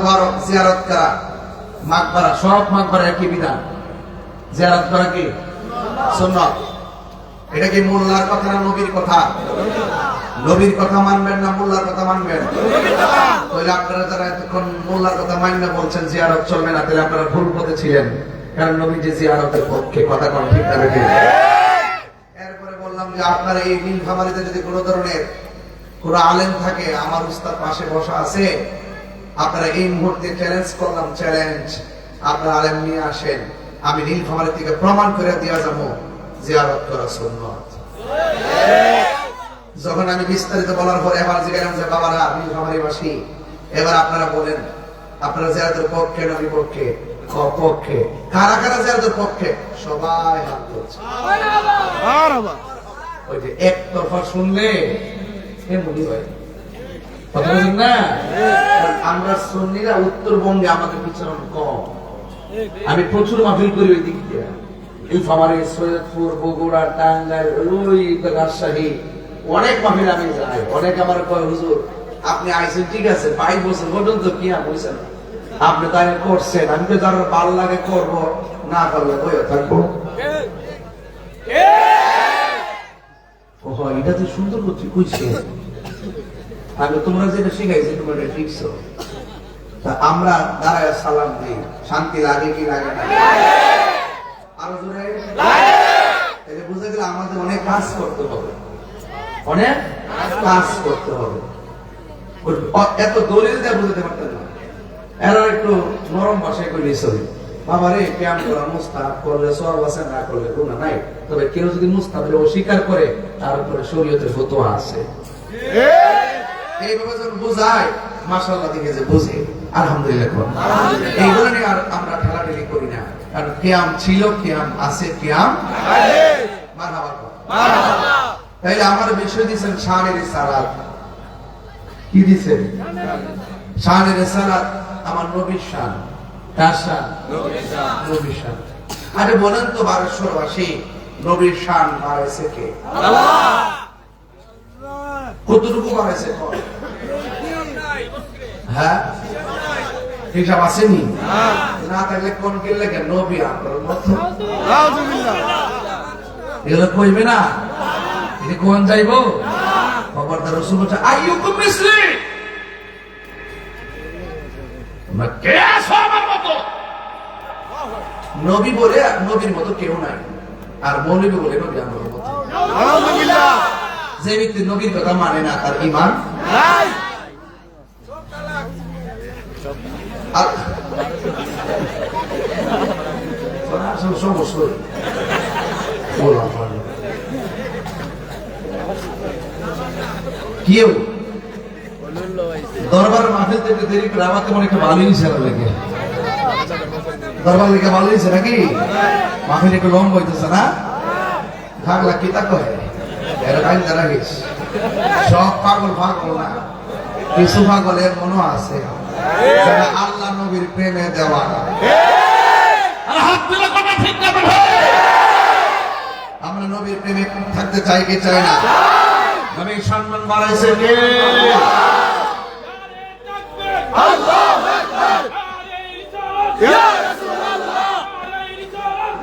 মুবারক জিয়ারত করা, মাকবারা, সব মাকবারা একই বিধান। জিয়ারত করা কি সুন্নাত। এটা কি মোল্লার কথা না নবীর কথা? নবীর কথা মানবেন না মোল্লার কথা মানবেন? তাহলে আপনারা যারা এতক্ষণ মোল্লার কথা মান্য বলছেন জিয়ারত চলবে না, তাহলে আপনারা ভুল পথে ছিলেন। কারণ নবী যে জিয়ারতের পক্ষে, কথা কোন ঠিক না ঠিক? এরপরে বললাম যে আপনারা এই নীলফামারীতে যদি কোনো ধরনের কোন আলেম থাকে, আমার উস্তাদ পাশে বসা আছে, আপনারা এই মুহূর্তে চ্যালেঞ্জ করলাম, চ্যালেঞ্জ, আপনারা আলেম নিয়ে আসেন, আমি নীলফামারী থেকে প্রমাণ করে দিয়া যাবো জিয়ারত করা সুন্নাত। যখন আমি বিস্তারিত বলার পরে এবার জিজ্ঞাসা যে বাবারা নীলফামারীবাসী, এবার আপনারা বলেন আপনারা জিয়ারতের পক্ষে না বিপক্ষে? পক্ষে। কারা কারা জিয়ারতের পক্ষে? সবাই হাত তুলছে। ওই যে একতরফা শুনলে এমনই হয়, কথা বলেন না? আমরা সুন্নিরা উত্তরবঙ্গে আমাদের বিচরণ কম। আমি প্রচুর মাহফিল করি ওই দিক দিয়ে, নীলফামারী, সৈয়দপুর, বগুড়া, টাঙ্গাইল, ওই রাজশাহী, অনেক মাহফিল আমি যাই। অনেক আমার কয় হুজুর আপনি আইসেন ঠিক আছে, 22 বছর পর্যন্ত কি বলছেন, আপনি তাই করছেন, আমি তো যার ভালো লাগে করবো, না করলে বইয়ে থাকবো। এটা তো সুন্দর করছি কইছে, আমি তোমরা যেটা শিখাইছি তোমরা এটা শিখছো। তা আমরা দাঁড়ায় সালাম দিই, শান্তি লাগে কি লাগে না? আরো জোরে লাগে। বুঝে গেলে আমাদের অনেক কাজ করতে হবে, অনেক কাজ করতে হবে। এত দলিল দিয়ে বুঝতে পারতেন না, এরা একটু নরম ভাষায় কইলে চলে। বাবা রে, ব্যায়াম করা মুস্তাহাব, করলে সওয়াব আছে, না করলে গুনাহ নাই। তবে কেউ যদি মুস্তাহাব অস্বীকার করে, তার উপরে শরীয়তের ফতোয়া আছে। এইভাবে যখন বুঝায়, মাশাআল্লাহ দেখে যে বুঝে, আলহামদুলিল্লাহ। এইগুলো নিয়ে আর আমরা ঠেলাঠেলি করি না, কারণ কিয়াম ছিল, কিয়াম আছে, কিয়াম মারহাবা মারহাবা। তাইলে আমার বিষয় দিয়েছেন শানের রিসালাত। কি দিয়েছেন? শানের রিসালাত আমার নবীর শান। কার শান? নবীর শান। আরে বলেন তো বারেশ্বরবাসী, নবীর শান বাড়াইছে কে? আল্লাহ। কতটুকু বাড়াইছে? হ্যাঁ, হিসাব আসেনি? না থাকলে কোন কিনলে কেন? নবী আপনার মতো এগুলো কইবে না, এটা কোন যাইব? খবরদার। রাসূল বলছে আইয়ুকুম মিসলি, কে আছো আমার মতো? নবী বলে নবীর মতো কেউ নাই, আর মৌলবী বলে নবী আমার মতো। আলহামদুলিল্লাহ। যে ব্যক্তি নবীর কথা মানে না, তার ঈমান নাই। কেউ দরবার মাহফিল থেকে দেরি করে আমাকে মনে একটা ভালোই ছেড়া লেগে, দরবার লেগে ভালো হয়েছে নাকি? মাহফিল একটু লম্বা হইতেছে না? থাকলা কি তা কয় এরা টাইম দ্বারা গেছে। সব পাগল পাগল না, কিছু পাগলের মনও আছে যারা আল্লাহ নবীর প্রেমে দেওয়া। আমরা নবীর প্রেমে থাকতে চাই কি চাই না? নবীর সম্মান বাড়াইছে কে? আল্লাহু আকবার। ইয়া রাসূলুল্লাহ,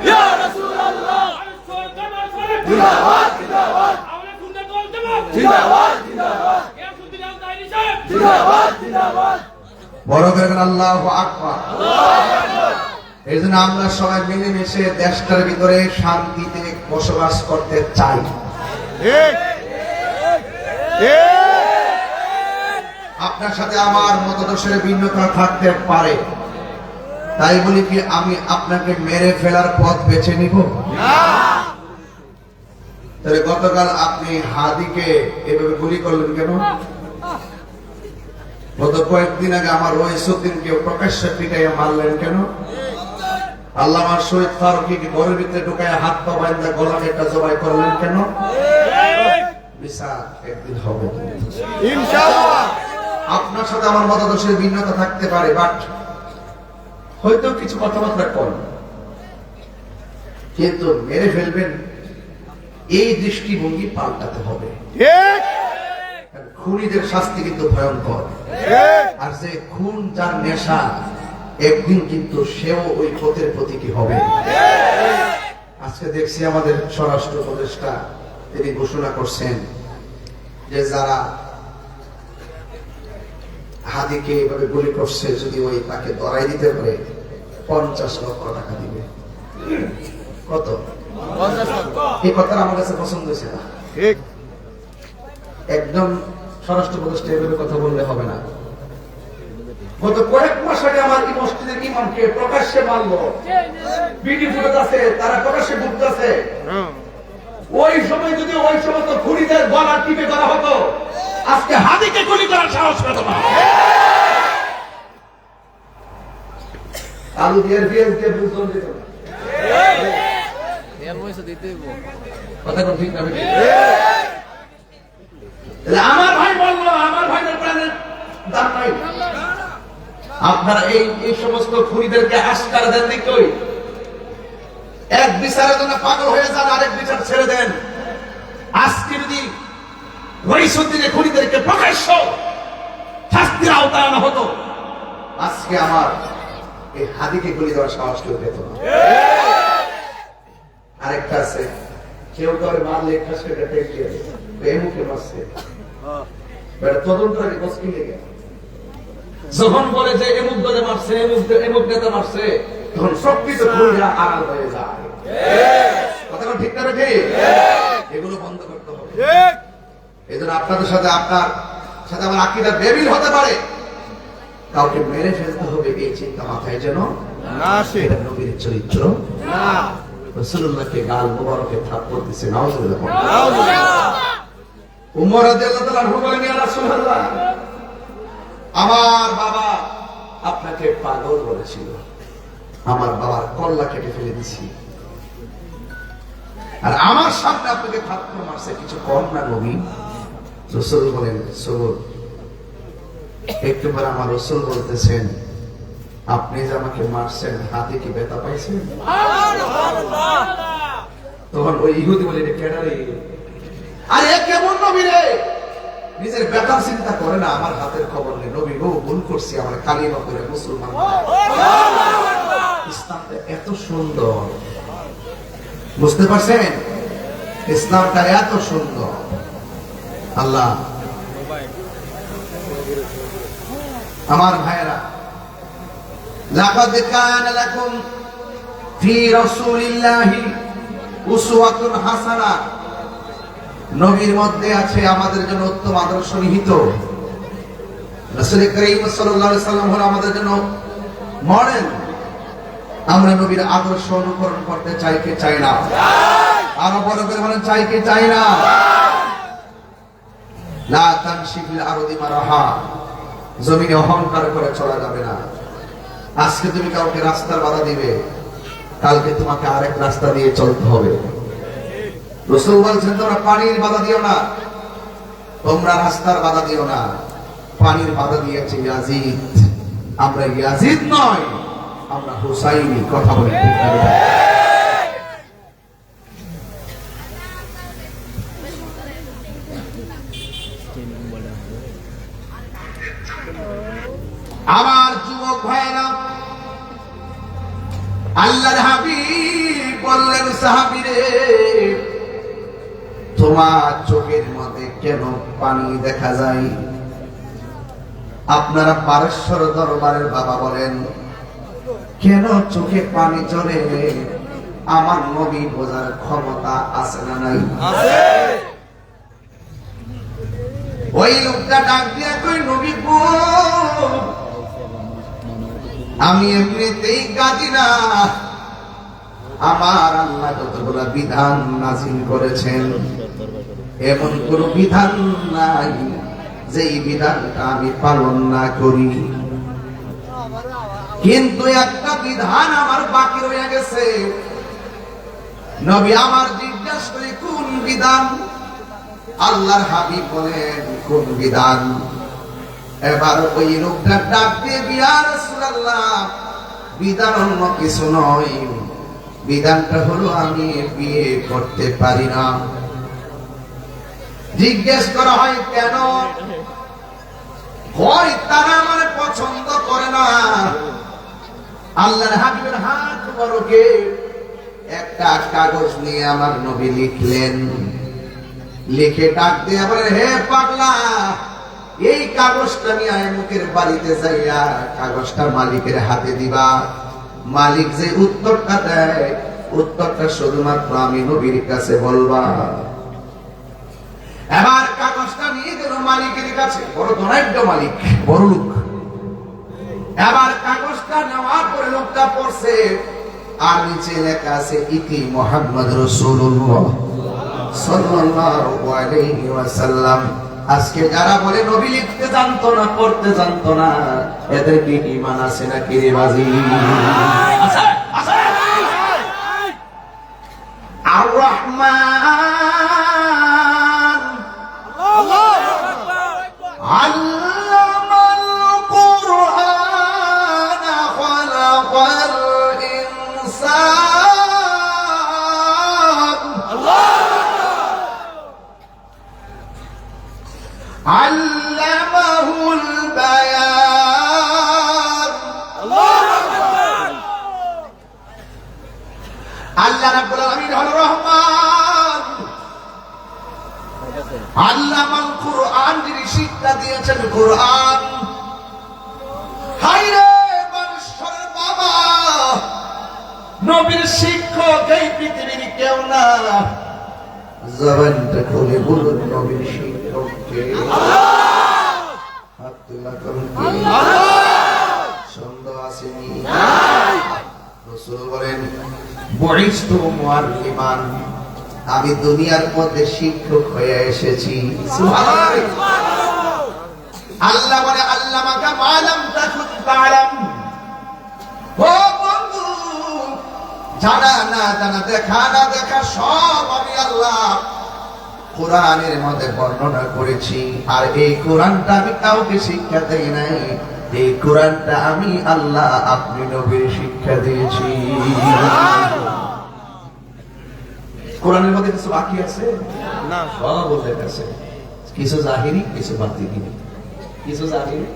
ইয়া রাসূলুল্লাহ। জিন্দাবাদ জিন্দাবাদ, জিন্দাবাদ জিন্দাবাদ, জিন্দাবাদ জিন্দাবাদ। বড় করে আল্লাহু আকবার। এই জন্য আমরা সবাই মিলেমিশে দেশটার ভিতরে শান্তিতে বসবাস করতে চাই। আপনার সাথে আমার মতদর্শের ভিন্নতা থাকতে পারে, তাই বলি কি আমি আপনাকে মেরে ফেলার পথ বেছে নিব? তাহলে গতকাল আপনি হাদিকে এভাবে গুলি করলেন কেন? গত কয়েকদিন আগে আমার রইসুদ্দিনকে প্রকাশ্যে পিটাইয়া মারলেন কেন? আল্লামা শহীদ ফারুকীকে ঘরের ভিতরে ঢুকাইয়া হাত পা বাঁধা গলা কেটে জবাই করলেন কেন? বিচার একদিন হবে ইনশাআল্লাহ। আপনার সাথে আমার মতাদর্শের ভিন্নতা থাকতে পারে, বাট হয়তো কিছু কথাবার্তা কম, কিন্তু মেরে ফেলবেন এই দৃষ্টিভঙ্গি পাল্টাতে হবে। খুনিদের শাস্তি কিন্তু ভয়ঙ্কর। আর যে খুন যার নেশা, একদিন কিন্তু সেও ওই পথের প্রতীকী হবে। আজকে দেখছি আমাদের স্বরাষ্ট্র উপদেষ্টা তিনি ঘোষণা করছেন যে যারা হাদিকে এইভাবে গুলি করছে, যদি ওই তাকে ধরাই দিতে পারে 50 লক্ষ টাকা দিবে। কত? এই কথাটা আমার কাছে পছন্দ হয়েছে না। একদম স্বরাষ্ট্র উপদেষ্টা এভাবে কথা বললে হবে না। গত কয়েক মাস আগে আমার এই মসজিদের ইমামকে প্রকাশ্যে মারলো, বিডি ফুটেজ আছে, তারা প্রকাশ্যে ঘুরতেছে। ওই সময় যদি ওই সমস্ত খুনিদের গলা টিপে করা হতো, আজকে হাদিকে গুলি করার সাহস পেত না। আলু দিয়ে বিএনকে বুঝন দিত না। কথা কোন ঠিক না? আমার ভাই বললো, আমার ভাইদের প্রাণের দাম নাই। আপনারা এই সমস্ত খুনিদেরকে আস্কার দেন নি কই? এক বিচারের জন্য পাগল হয়ে যান, আরেক বিচার ছেড়ে দেন। আজকে যদি ওইসুদ্দিনের খুনিদেরকে প্রকাশ্য শাস্তির আওতায় আনা হতো, আজকে আমার এই হাদিকে গুলি দেওয়ার সাহস কেউ পেত না। আরেকটা আছে, কেউ কাউকে মারলে খাস করে টেকিয়ে এমুকে মারছে, তদন্ত আগে মুশকিল লেগে যখন বলে যে এমুক দলে মারছে, এমুক নেতা মারছে, তখন সবকিছু খুঁজা আড়াল হয়ে যায়। কথা ঠিক না ঠিক? এগুলো বন্ধ করতে হবে। এই জন্য আপনাদের সাথে আপনার সাথে আমার আকীদা বেবিল হতে পারে, কাউকে মেরে ফেলতে হবে এই চিন্তা মাথায় যেন না আসে। এটা নবীর চরিত্র না। রাসূলুল্লাহকে গাল মোবারকে থাপ্পড় দিয়েছে, নাউজুবিল্লাহ। উমর রাদিয়াল্লাহু তাআলা আনহু বলেন, ইয়া রাসূলুল্লাহ, আমার বাবা আপনাকে পাগল বলেছিল, আমার বাবার কল্লা কেটে ফেলে দিছি, আর আমার সামনে আপনাকে থাপ্পড় মারছে, কিছু কম না নবী? রাসূল বলেন, সবর। একটু পর আমার রাসূল বলতেছেন, আপনি যে আমাকে মারছেন, হাতে কি ব্যথা পাইছেন? তখন ওই ইহুদি বলে, কেডা রে? আরে কেমন নবী রে, নিজের ব্যথা চিন্তা করে না, আমার হাতের খবর নেই। নবী গো, ভুল করছি, আমার কালিমা করে মুসলমান। ইসলামটা এত সুন্দর, বুঝতে পারছেন? ইসলামটা এত সুন্দর। আল্লাহ, আমার ভাইয়েরা, লাকাদ কানা লাকুম ফি রাসূলিল্লাহি উসওয়াতুন হাসানাহ, নবীর মধ্যে আছে আমাদের জন্য উত্তম আদর্শ নিহিত। রাসূল করিম সাল্লাল্লাহু আলাইহি সাল্লাম হলো আমাদের জন্য মডেল। আমরা নবীর আদর্শ অনুকরণ করতে চাই কি চাই না? আরো বড় করে বলেন, চাই কি চাই না? লা তামশি ফিল আরদি মারাহা, জমিনে অহংকার করে চলা যাবে না। আজকে তুমি কাউকে রাস্তার বাধা দিবে, কালকে তোমাকে আরেক রাস্তা দিয়ে চলতে হবে। রাসূল বলছেন, তোমরা পানির বাধা দিও না, তোমরা রাস্তার বাধা দিও না। পানির বাধা দিয়েছে ইয়াজিদ, আমরা ইয়াজিদ নয়, আমরা হুসাইনি। কথা বলি আমার যুবক ভাইরা, আল্লাহর হাবিব বললেন, সাহাবীরে, তোমার চোখের মধ্যে কেন পানি দেখা যায়? আপনারা পারস্যর দরবারের বাবা বলেন, কেন চোখে পানি ঝরে? আমার নবী বোঝার ক্ষমতা আছে না নাই? ওই লোকটা ডাক দিয়া কই, নবী গো, আমি এমনিতেই কাঁদি না, আমার আল্লাহ যতগুলো বিধান নাযিল করেছেন, এমন কোন বিধান নাই যেই বিধানটা আমি পালন না করি, কিন্তু একটা বিধান আমার বাকি রয়ে গেছে। নবী আমার জিজ্ঞাসা করে, কোন বিধান? আল্লাহর হাবিব বলেন, কোন বিধান? এবার ওই লোকটা ডাক দিয়ে, ইয়া রাসূলুল্লাহ, বিধান অন্য কিছু নয়, বিধানটা হলো আমি বিয়ে করতে পারি না। জিজ্ঞেস করা হয় কেন? হয় তারা আমার পছন্দ করে না। আল্লাহর হাবিবের হাত মোবারকে একটা কাগজ নিয়ে আমার নবী লিখলেন, লিখে ডাক দিয়ে বলেন, হে পাগলা, এই কাগজটা নিয়ে আয়মুকের বাড়িতে যাইয়া কাগজটা মালিকের হাতে দিবা। মালিক যে উত্তরটা দেয়, উত্তরটা শুধুমাত্র আমি নবীর কাছে বলবা। এবার কাগজটা নিয়ে গেল মালিকের কাছে, বড় ধনাঢ্য মালিক, বড় লোক। এবার কাগজটা নেওয়ার পরে লোকটা পড়ছে, আর নিচে লেখা আছে ইতি মুহাম্মদ রাসূলুল্লাহ সাল্লাল্লাহু আলাইহি ওয়াসাল্লাম। আজকে যারা বলে নবী লিখতে জানতো না, পড়তে জানতো না, এদের কি ঈমান আছে নাকি রে বাজি? আছে আছে। আর রহমান আল্লাহু আকবার আল্লামাল কুরআন খালাকাল ইনসান আল্লামাহুল বায়ান। আল্লাহ রাব্বুল আলামিন হলো রহমান, আল্লামাল কুরআন, যিনি শিক্ষা দিয়েছেন কুরআন। হায়রে মানুষের বাবা, নবীর শিক্ষক এই পৃথিবীর কেউ না। জবানটা খুলে বলুন নবীর শিক্ষক কে? হাত তোলা করুন কে? সন্দেহ আসেনি? রাসূল বলেন, বুইসতু মুআল্লিমান, আমি দুনিয়ার মধ্যে শিক্ষক হয়ে এসেছি। সুবহানাল্লাহ। আল্লাহ বলে, আল্লামাকা মা লাম তাকুন তা'লাম। ও বন্ধু, জানা না জানা, দেখা না দেখা, সব আমি আল্লাহ কোরআনের মধ্যে বর্ণনা করেছি। আর এই কোরআনটা আমি কাউকে শিক্ষা দেই নাই, এই কোরআনটা আমি আল্লাহ আপনি নবীর শিক্ষা দিয়েছি। কোরআনের মধ্যে কিছু বাকি আছে না, সব বলতে আছে। কিছু জাহিরি, কিছু বাতিনি, কিছু জাহিরি,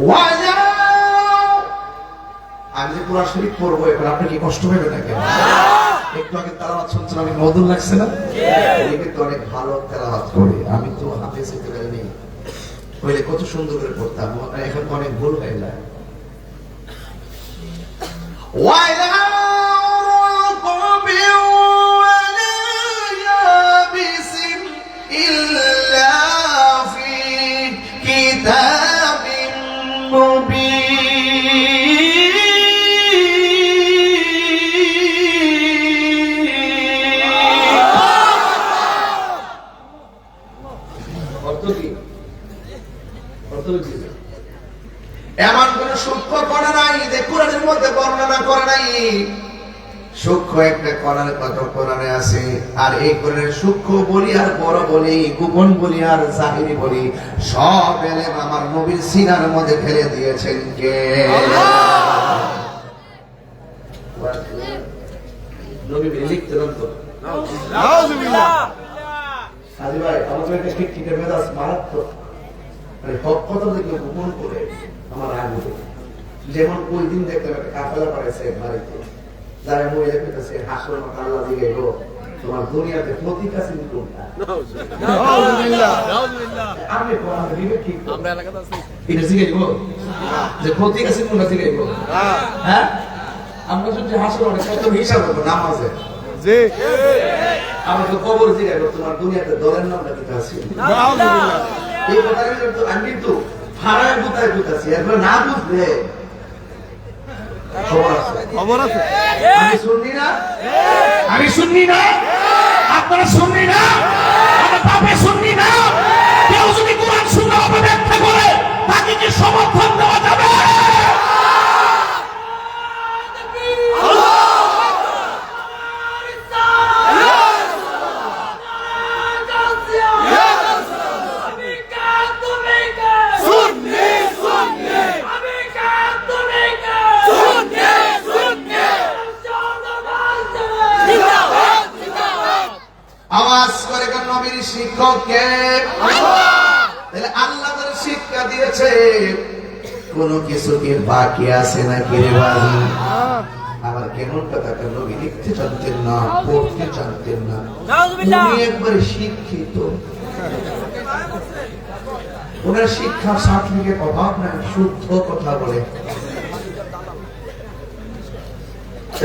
ওয়াজা। আমি যে কোরআন শরীফ পড়বো, এখন আপনি কি কষ্ট হবে নাকি? একটু আগে তেলাওয়াত শুনছিলাম, আমি মধুর লাগছে না? কিন্তু অনেক ভালো তেলাওয়াত করে। আমি তো হাফেজ হতে পারিনি, হইলে কত সুন্দর করে পড়তাম। এখন অনেক ভুল হয়ে যায়। এমন কোন সূক্ষ্ম কণা নাই যে কোরআনের মধ্যে বর্ণনা করে নাই। সূক্ষ্ম একটা কণার কথা কোরআনে আছে। আর এই কোরআনের সূক্ষ্ম বলি আর বড় বলি, গোপন বলি আর জাহিরি বলি, সব এলেম আমার নবীর সিনার মধ্যে ফেলে দিয়েছেন কে? নবী লিখতে জানতো। নাউজুবিল্লাহ। আজি ভাই, আমাদের একটা টিকটিকের মেজাজ মারাত্মক। কথা দেখলে গোপন করে আমার আগে, যেমন ওই দিন দেখলাম একটা কাফেলা করেছে বাড়িতে, যারা মহিলা পেতেছে হাসর মাথা আল্লাহ দিকে গো, তোমার দুনিয়াতে প্রতীক আছে কোনটা? আমি ঠিক আমরা এলাকাতে আছি, এটা শিখাইব যে প্রতীক আছে কোনটা শিখাইব? হ্যাঁ, আমরা যদি হাসর অনেক কত হিসাব করবো নামাজে, জি আমরা তো কবর শিখাইব তোমার দুনিয়াতে দলের নামটা কি আছে? এই কথাটা কিন্তু আমি তো ফাড়ায় বুতায় বুতাছি, এরপরে না বুঝলে খবর আছে। আমি শুননি না, আমি শুননি না, আপনারা শুননি না, আমার বাপে শুননি না। কেউ যদি কোরআন সুন্দরভাবে ব্যাখ্যা করে, তাকে কি সমর্থন দেওয়া যাবে? আওয়াজ করে কোনো কিছু কি বাকি আছে নাকি রে বাবু? আবার কেমন কথা, নবী লিখতে জানতেন না, পড়তে জানতেন না, উনি একবারে শিক্ষিত, ওনার শিক্ষার সার্টিফিকেট অভাব নাই, শুদ্ধ কথা বলে।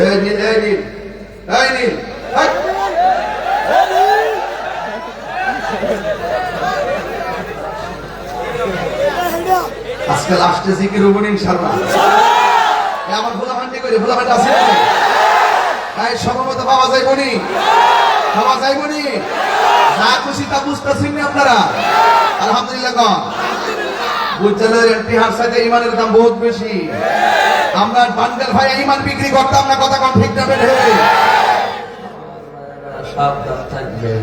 এই নীল, এই নীল, এই নীল, আজকে লাস্টে জিকির হবো ইনশাআল্লাহ। আমার ভোলাহান্ডি করে ভোলাহান্ডি আছে তাই সম্ভবত বাবা যাইবনি, বাবা যাইবনি, যা খুশি তা বুঝতেছেন আপনারা। আলহামদুলিল্লাহ কম বুঝলেন, টিহার সাথে ইমানের দাম বহুত বেশি। আমরা বান্ডেল ভাই ইমান বিক্রি করতাম না, কথা কম ঠিক না বেঠে, সাবধান থাকবেন।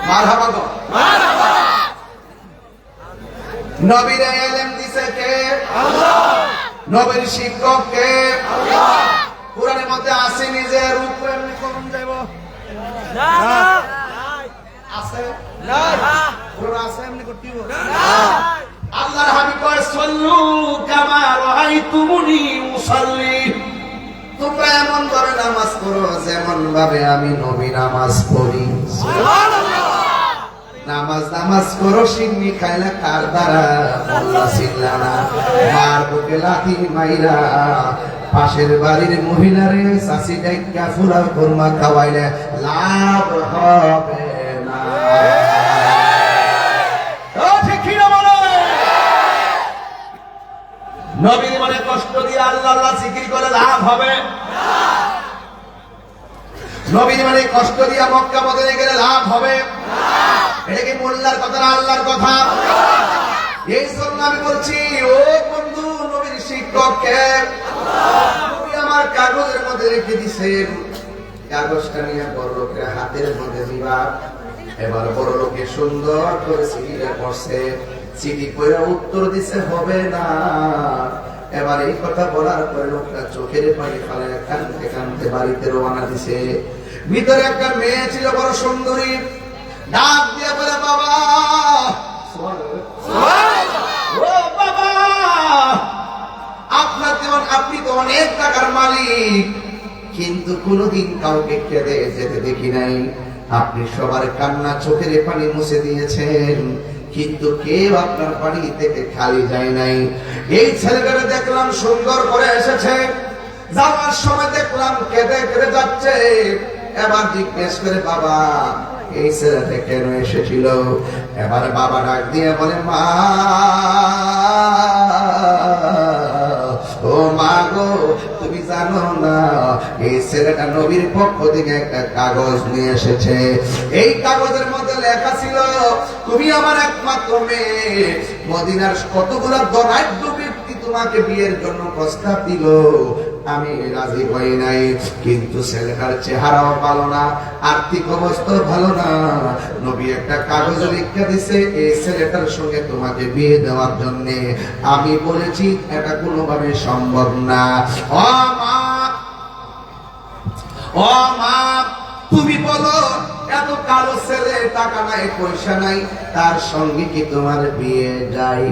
মারহাবা গো, মারহাবা। নবীর ইলম দিছে কে? আল্লাহ। নবীর শিক্ষক কে? আল্লাহ। কোরআনের মধ্যে আছে নিজে রূপ এমনি করুন যাইব না, না আছে না, কোরআন আছে এমনি করতেইব না। আল্লাহর হাবিব কয় সাল্লু কামা রাআইতুমুনি উসাল্লি, তোমরা এমন ভাবে নামাজ পড়ো যেমন ভাবে আমি নবী নামাজ পড়ি। সুবহানাল্লাহ। নামাজ নামাজ করো সিন্নি খাইলা কার দ্বারা? আল্লাহ সিল্লানা। মার বুকে লাথি মাইরা পাশের বাড়ির মহিলারে চাচি ডাইকা ফুলার কোরমা খাওয়াইলে লাভ হবে না। ও ঠিক কি না বলো? নবীর মনে কষ্ট দিয়ে আল্লাহ আল্লাহ জিকির করে লাভ হবে না। নবীর মানে কষ্ট দিয়ে মক্কা মদিনায় গেলে লাভ হবে না। এটা কি মোল্লার কথা না আল্লাহর কথা? এই জন্য আমি বলছি, ও বন্ধু, নবীর শিক্ষক কে? আল্লাহ। নবী আমার কাগজের মধ্যে রেখে দিয়েছেন, কাগজটা নিয়ে বড় লোকের হাতের মধ্যে দিবা। এবার বড় লোকে সুন্দর করে চিঠিটা পড়ছে, চিঠি পড়ে উত্তর দিছে হবে না। এবার এই কথা বলার পরে লোকটা চোখের পানি ফেলে কাঁদতে কাঁদতে বাড়িতে রওনা দিছে। ভিতরে একটা মেয়ে ছিল বড় সুন্দরী, ডাক দিয়ে বলে বাবা, ও বাবা, আপনার যেমন আপনি তো অনেক টাকার মালিক, কিন্তু কোনোদিন কাউকে কেঁদে যেতে দেখি নাই। আপনি সবার কান্না চোখের পানি মুছে দিয়েছেন, কিন্তু কেউ আপনার বাড়ি থেকে খালি যায় নাই। এই ছেলেটাকে দেখলাম সুন্দর করে এসেছে, যাওয়ার সময় দেখলাম কেঁদে কেঁদে যাচ্ছে। এবার জিজ্ঞেস করে বাবা এই ছেলেটা কেন এসেছিল? এবার বাবা ডাক দিয়ে বলে মা, ও মা গো, তুমি জানো না এই ছেলেটা নবীর পক্ষ থেকে একটা কাগজ নিয়ে এসেছে। এই কাগজের মধ্যে লেখা ছিল তুমি আমার একমাত্র মেয়ে, মদিনার কতগুলো ধনাঢ্য ব্যক্তি তোমাকে বিয়ের জন্য প্রস্তাব দিল, আমি রাজি হই নাই। কিন্তু ছেলেটার চেহারাও ভালো না, আর্থিক অবস্থা ভালো না। নবী একটা কাগজ লিখে দিছে এই ছেলেটার সঙ্গে তোমাকে বিয়ে দেওয়ার জন্য। আমি বলেছি এটা কোনোভাবে সম্ভব না। ও মা, ও মা, তুমি বলো এত কালো ছেলে, টাকা নাই পয়সা নাই, তার সঙ্গে কি তোমার বিয়ে যাই?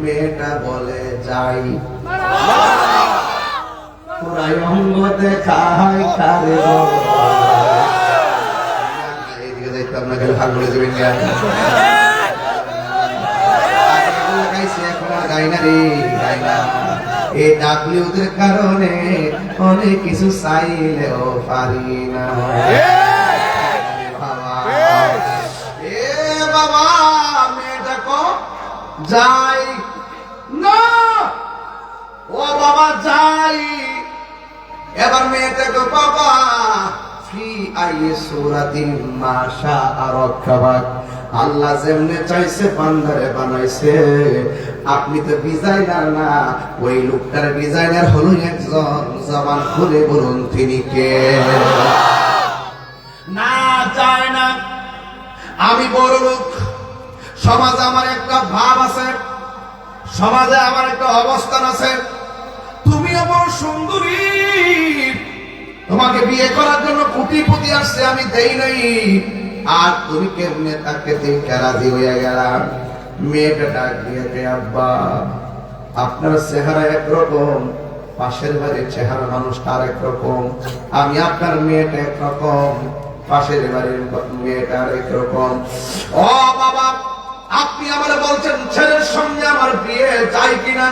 মেয়েটা বলে যাই। পুরাই অঙ্গ দেখায় কারে এদিকে যাইতাম না, গেলে ভাগ করে দেবেন। এখন আর গাই না রে, গাই না। এই ডাকলিউদের কারণে অনেক কিছু চাইলেও পারি না। বাবা, মেয়েটা কো যাই না, ও বাবা যাই। এবার মেয়েটাকে বাবা ফি আইয়ে সূরাতিন মাশা আরাকাবাক, আল্লাহ যেমনে চাইছে বান্দারে বানাইছে। আপনি তো ডিজাইনার না, ওই লোকটার ডিজাইনার হলো একজন। জবান খুলে বলুন তিনি কে? না চায় না, আমি বড় লোক, সমাজে আমার একটা ভাব আছে, সমাজে আমার একটা অবস্থান আছে। তুমি আমার সুন্দরী, তোমাকে বিয়ে করার জন্য কোটিপতি আসছে, আমি দেই নাই, আর তুমি কেমনে তাকে দেখে রাজি হয়ে গেলাম। মেয়েটা ডাক দিয়ে, আব্বা আপনার চেহারা একরকম, পাশের বাড়ির চেহারা মানুষটা আর একরকম, আমি আপনার মেয়েটা একরকম, পাশের বাড়ির মেয়েটা আর একরকম। ও বাবা, আপনি আমার বলছেন ছেলের সঙ্গে আমার বিয়ে চাই কিনা?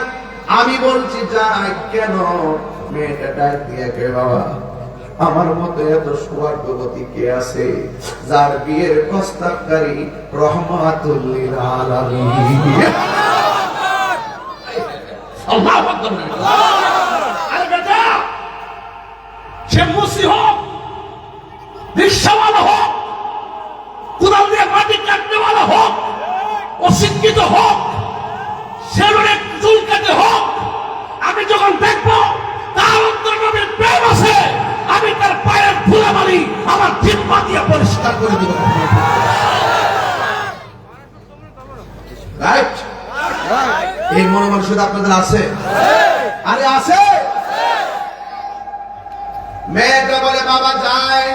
আমি বলছি যাই। কেন? মেয়েটা ডাক দিয়ে, বাবা আমার মতো এত সৌভাগ্যবতী কে আছে যার বিয়ের প্রস্তাবকারী রহমাতুল লিল আলামিন। আল্লাহু আকবার। আরে বেটা, সে মুসি হোক, রিকশাওয়ালা হোক, কোদাল দিয়ে মাটি কাটনেওয়ালা হোক, অশিক্ষিত হোক, সেলুনে চুল কাটে হোক, আমি যখন দেখবো তার অন্তর নবীর প্রেম আছে, আমি তার পায়ের ধুলাবালি আমার জিহ্বা দিয়ে পরিষ্কার করে দিব। রাইট? এই মনোমানসিকতা আপনাদের আছে? আরে আছে। মেয়েটা বলে বাবা যায়,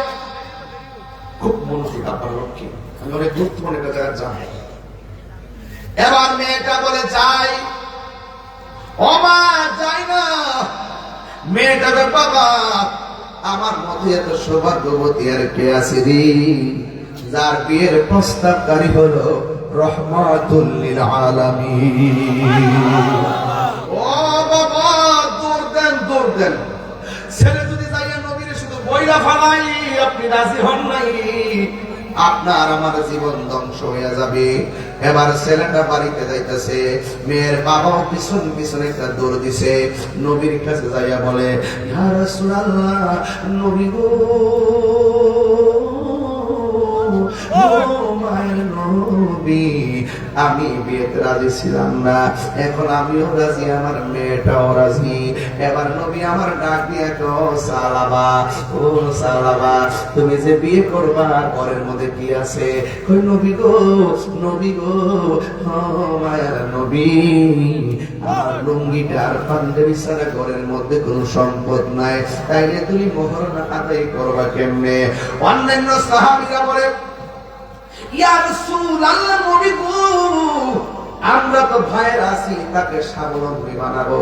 খুব মনোযোগ আপনার লক্ষ্যে, আমি অনেক গুরুত্বপূর্ণ একটা জায়গায় যাই। এবার মেয়েটা বলে যাই। ও মা যাই না। মেয়েটা বলে বাবা আমার মতো এত সৌভাগ্যবতী আর কে আছে রে যার বিয়ের প্রস্তাবকারী হলো রহমাতুল লিল আলামিন। ও বাবা দৌড় দেন, দৌড় দেন। ছেলে যদি যাইয়া নবীর শুধু বইরা ফালাই, আপনি রাজি হন নাই, আপনার আমার জীবন ধ্বংস হয়ে যাবে। এবার ছেলেটা বাড়িতে যাইতেছে, মেয়ের বাবাও পিছন পিছনে একটা দৌড় দিছে, নবীর কাছে যাইয়া বলে, ইয়া রাসূলুল্লাহ, নবী গো, আমি বিয়েতে রাজি ছিলাম না, এখন আমিও রাজি, আমার মেয়েটাও রাজি। এবার নবী আমার ডাক দিয়ে, ও সালাবা, ও সালাবা, তুমি যে বিয়ে করবা ঘরের মধ্যে কি আছে? কই নবী গো, নবী গো, ও মায়ার নবী, আমার লুঙ্গিটা আর পাঞ্জাবি ছাড়া ঘরের মধ্যে কোনো সম্পদ নাই, তাইলে তুমি মোহর না আদায় করবা কেমনে? অন্যান্য সাহাবীরা বলে, ইয়া রাসূলুল্লাহ, নবী গো, আমরা তো ভাইয়ের আছি, তাকে স্বাবলম্বী বানাবো,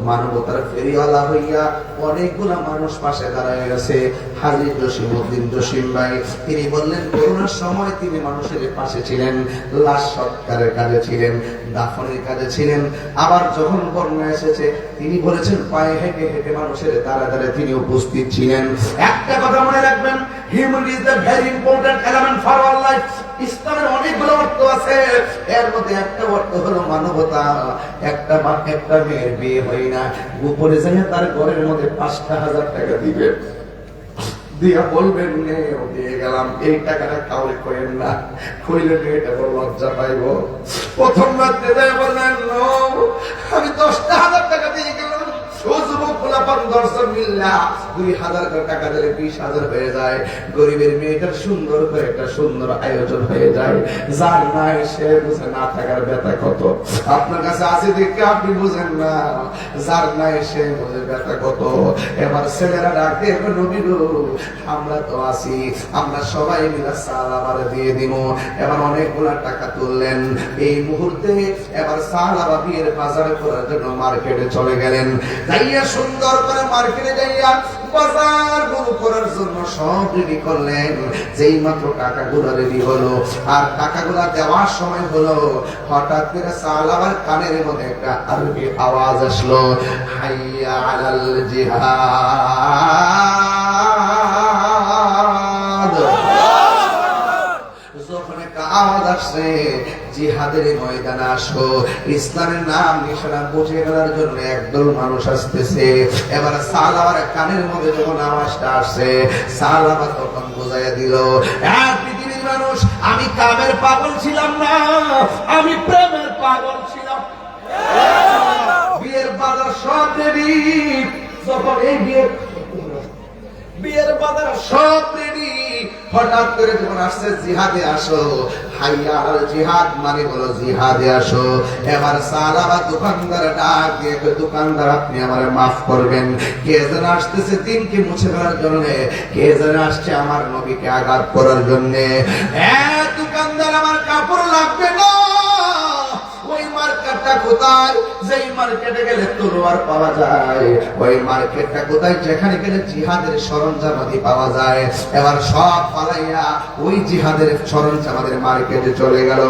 মানবতার ফেরিওয়ালা হইয়া অনেকগুলা মানুষ পাশে দাঁড়ায় গেছে। হাজী জসিমউদ্দিন জসিম ভাই তিনি বললেন, করোনার সময় তিনি মানুষের পাশে ছিলেন, লাশ সৎকারের কাজে ছিলেন, দাফনের কাজে ছিলেন। আবার যখন বন্যা এসেছে তিনি বলেছেন পায়ে হেঁটে হেঁটে মানুষের দ্বারা দ্বারা তিনি উপস্থিত ছিলেন। একটা কথা মনে রাখবেন, humanity is the very important element for our life. ইসলামের অনেকগুলো অর্থ আছে, এর মধ্যে একটা অর্থ হলো মানবতা। একটা মেয়ের বিয়ে হয় না, উপরে যাইয়া তার ঘরের মধ্যে 5,000 টাকা দিবে, দিয়া বলবেন দিয়ে গেলাম, এই টাকাটা কাউরে করেন না, কইলে মেয়েটা বড় লজ্জা পাইব। প্রথম রাত্রে যায় বললেন, আমি 10,000 টাকা দিয়ে গেলাম, টাকা দিলে 20,000 হয়ে যায়। গরিবের মেয়েটার সুন্দর করে একটা সুন্দর আয়োজন হয়ে যায়। যার নাই সে বুঝে না থাকার ব্যথা কত। আপনার কাছে আছে দেখে আপনি বুঝেন না, যার নাই সে বুঝে ব্যথা কত। এবার ছেলেরা ডাকে, নবী গো, আমরা তো আছি, আমরা সবাই মিলে সালাবার দিয়ে দিব। এবার অনেকগুলা টাকা তুললেন। এই মুহূর্তে এবার সালাবা বিয়ের বাজার করার জন্য মার্কেটে চলে গেলেন। যাইয়া সুন্দর করে মার্কেটে যাইয়া বাজার গুলো করার জন্য সব রেডি করলেন। যেই মাত্র টাকাগুলো রেডি হলো আর টাকাগুলা দেওয়ার সময় হলো, হঠাৎ করে সালাবার কানের মধ্যে একটা আরবি আওয়াজ আসলো, হাইয়া আলাল জিহাদ। যখন একটা আওয়াজ আসছে, জিহাদের ময়দানে আসো, ইসলামের নাম নিশানা বুঝে ফেলার জন্য একদল মানুষ আসতেছে। এবার সালাবার কানের মধ্যে যখন আওয়াজটা আসছে, সালাবা তখন বোঝাইয়া দিল, পৃথিবীর মানুষ, আমি কামের পাগল ছিলাম না, আমি প্রেমের পাগল ছিলাম। বিয়ের বাজার সব রেডি, যখন এই বিয়ের বাজার সব রেডি, হঠাৎ করে যখন আসছে জিহাদে আসো, হাইয়া আল জিহাদ মানে হলো জিহাদে আসো। এবার সালাবা দোকানদার ডাক দিয়ে, দোকানদার আপনি আমারে মাফ করবেন, কে যেন আসতেছে দিনকে মুছে ফেলার জন্য, কে যেন আসছে আমার নবীকে আঘাত করার জন্য। দোকানদার আমার কাপড় লাগবে না, ওই মার্কেটটা কোথায়, যেই মার্কেটে গেলে তলোয়ার পাওয়া যায়, ওই মার্কেটটা কোথায় যেখানে গেলে জিহাদের সরঞ্জামাদি পাওয়া যায়। এবার সব পালাইয়া ওই জিহাদের সরঞ্জামাদের মার্কেটে চলে গেল,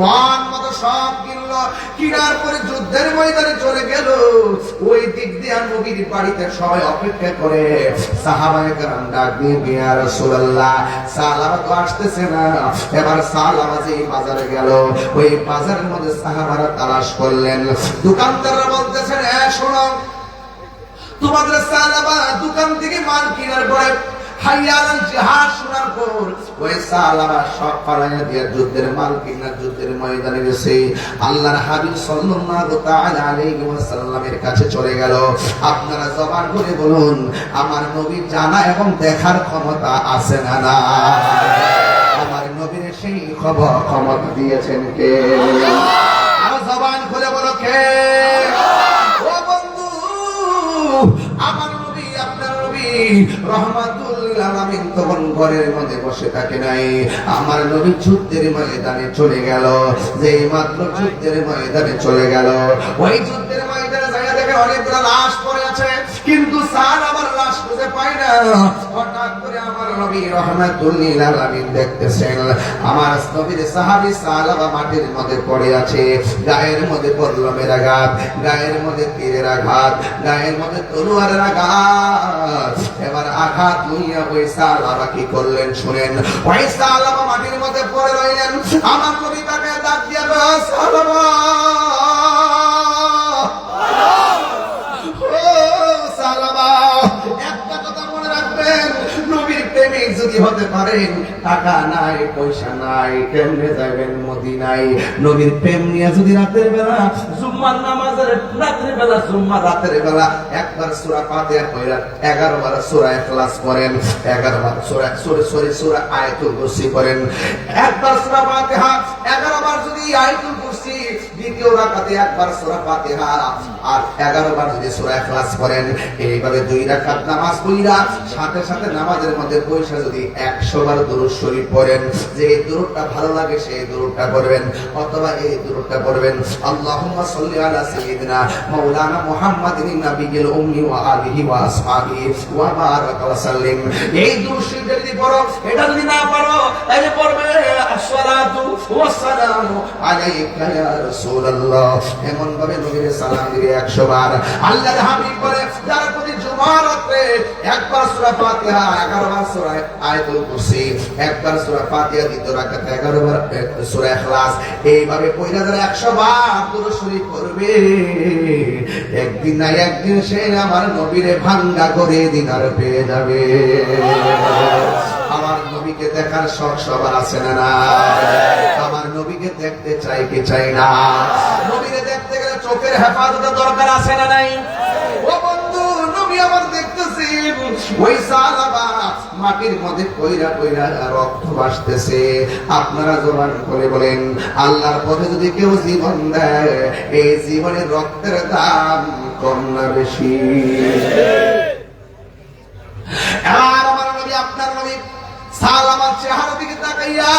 মন মতো সব কিনলো, কিনার পরে যুদ্ধের ময়দানে চলে গেল। ওই দিক দিয়ে নবীর বাড়িতে সবাই অপেক্ষা করে, সাহাবায়ে কেরাম ডাক দিয়ে, ইয়া রাসূলুল্লাহ সালাবা তো আসতেছে না। এবার সালাবা যেই বাজারে গেল, ওই বাজারের মধ্যে সাহাবারা তালাশ করলেন। দোকানদাররা বলতেছেন, শোনো, তোমাদের সালাবা দোকান থেকে মাল কেনার পরে হাইয়া আলাল জিহাদ শোনার পর ওই সালাবা সব পালাইয়া দিয়ে যুদ্ধের মাল কিনা যুদ্ধের ময়দানে গেছে। আল্লাহর হাবিব সাল্লাল্লাহু তাআলা আলাইহি ওয়াসাল্লামের কাছে চলে গেল। আপনারা জবান করে বলুন, আমার নবী জানা এবং দেখার ক্ষমতা আছে না না? আমার নবীর সেই ক্ষমতা দিয়েছেন কে? আর জবান খুলে বলো কে? ও বন্ধু, আমার নবী, আপনার নবী রহমাতুল লিল আলামিন তখন ঘরের মধ্যে বসে থাকে নাই। আমার নবী যুদ্ধের ময়দানে চলে গেল। যেই মাত্র যুদ্ধের ময়দানে চলে গেল, ওই যুদ্ধের ময়দানে জায়গা দেখে অনেকগুলো লাশ পড়ে আছে, কিন্তু স্যার আমার লাশ খুঁজে পাই না। হঠাৎ করে আমার নবী রহমাতুল লিল আলামিন দেখতেছেন আমার নবীর সাহাবী সালাবা মাটির মধ্যে পড়ে আছে, গায়ের মধ্যে পরলমের আঘাত, গায়ের মধ্যে তীরের আঘাত, গায়ের মধ্যে তলোয়ারের আঘাত। এবার আঘাত লইয়া ওই সালাবা কি করলেন শুনেন। ওই সালাবা মাটির মধ্যে পড়ে রইলেন। আমার নবী তাকে ডাক দিয়া, সালাবা, যদি হতে পারেন, টাকা নাই, পয়সা নাই, কেমনে যাবেন মদিনায়? নবীর প্রেম নিয়ে যদি রাতের বেলা জুম্মার নামাজের রাতের বেলা জুম্মা রাতের বেলা একবার সূরা ফাতিহা পড়া 11 বার সূরা ইখলাস পড়েন, 11 বার সূরা আয়াতুল কুরসি পড়েন, একবার সূরা ফাতিহা 11 বার যদি আয়াতুল কুরসি, দ্বিতীয় রাকাতে একবার সূরা ফাতিহা আর 11 বার যদি সূরা ইখলাস পড়েন, এইভাবে 2 রাকাত নামাজ পড়া সাথে সাথে নামাজের মধ্যে পয়সা যদি 100 বার দুরূদ শরীফ পড়েন, যে দুরূদটা ভালো লাগে সেই দুরূদটা পড়বেন, অথবা এই দুরূদটা পড়বেন, আল্লাহুম্মা সাল্লি আলা সাইয়্যিদিনা মাওলানা মুহাম্মাদিন নাবিয়্যিল উম্মি ওয়া আলিহি ওয়া আসহাবিহি ওয়া বারাকা ওয়া সাল্লিম। এই দুরূদ শরীফ যদি পড়ো, এটা যদি না পারো তাহলে পড়বে আসসালাতু ওয়াস সালামু আলাইকা ইয়া রাসূলুল্লাহ। এমন ভাবে নবীর সালাম দিবে 100 বার। আল্লাহর হাবিব বলে, যারা প্রতি জুমার রাতে একবার সূরা ফাতিহা, 11 বার সূরা আয়াতুল কুরসি, একবার সূরা ফাতিহা, দ্বিতীয় রাকাতে 11 বার সূরা ইখলাস, এইভাবে পড়া যারা 100 বার দুরূদ শরীফ পড়বে, একদিন না একদিন সে আমার নবীরে ভাঙ্গা করে দিদার পেয়ে যাবে। আমার নবীকে দেখার শখ সবার আছে না না? আমার নবীকে দেখতে চাই কি চাই না? নবীকে দেখতে গেলে চোখের হেফাজতের দরকার আছে না নাই? ও বন্ধু, নবী আমার দেখতেছি ওই সাহাবা মাটির মধ্যে পয়রা পয়রা রক্ত ভাসতেছে। আপনারা জবান করে বলেন, আল্লাহর পথে যদি কেউ জীবন দেয়, এই জীবনের রক্তের দাম কম না বেশি? আর আমার নবী, আপনার নবী সালামার চেহারা দিকে তাকাইয়া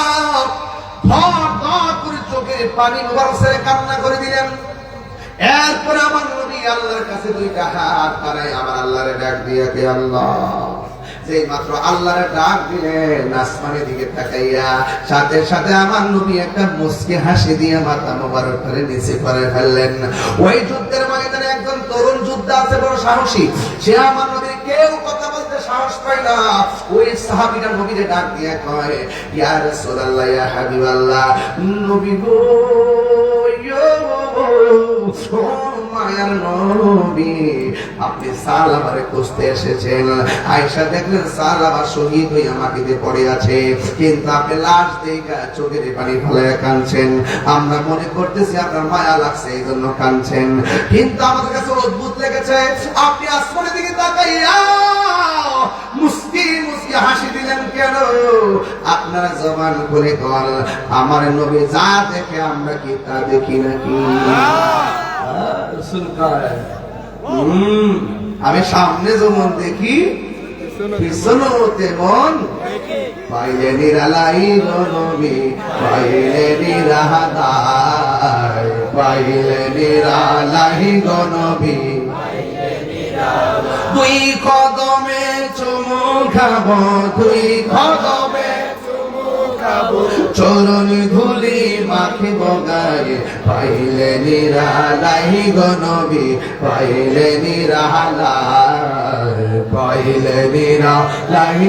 ধর ধর করে চোখের পানি বরসে কান্না করে দিলেন। এরপরে আমার নবী আল্লাহর কাছে 2টা হাত বাড়ায় আমার আল্লাহরে ডাক দিয়ে, কে আল্লাহ, যেই মাত্র আল্লাহরে ডাক দিলেন, আসমানের দিকে তাকাইয়া সাথে সাথে আমার নবী একটা মুস্কি হাসি দিয়ে মাথা মোবারক করে নিচে করে ফেললেন। ওই যুদ্ধের ময়দানে একজন তরুণ যোদ্ধা আছে, বড় সাহসী, সে আমার নবীর কেউ কথা বলতে সাহস পায় না। ওই সাহাবীরা নবীরে ডাক দিয়ে কয়, ইয়া রাসূলুল্লাহ, ইয়া হাবিবাল্লাহ, নবী গো, মায়ার নবী, আপনি সালামারে খুঁজতে এসেছেন। আয়েশা দেখলেন সালামা শহীদ হয়ে মাটিতে পড়ে আছে, কিন্তু আপনি লাশ দেখে চোখের পানি ফেলে কাঁদছেন। আমরা মনে করতেছি আপনার মায়া লাগছে, এই জন্য কাঁদছেন, কিন্তু আমাদের কাছে অদ্ভুত লেগেছে, আপনি আসমানের দিকে তাকাইয়া মুস্কি মুস্কি মুচকি হাসি দিলেন কেন? আপনারা জবান খুলে কল, আমার নবী যা দেখে আমরা কি তা দেখি নাকি? আমি সামনে যেমন দেখি পিছনে তেমন পাইলে নিরালাই নবী, পাইলে নিরাহাদার, পাইলে নিরালাই নবী। দুই কদমে চুমু খাবো, দুই কদমে চুমু খাবো, চরণ ধুলি মাখিব গায়ে, পাইলে নিরালাই নবী, পাইলে নিরালাই, পাইলে নিরালাই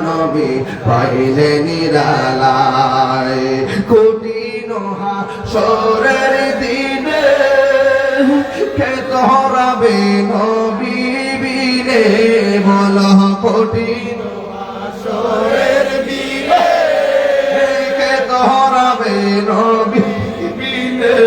নবী, পাইলে নিরালাই। কঠিন হাসরের দিনে কে তোরাবে নবী বিনে, বল কঠিন হাসরের দিনে কে তোরাবে নবী বিনে,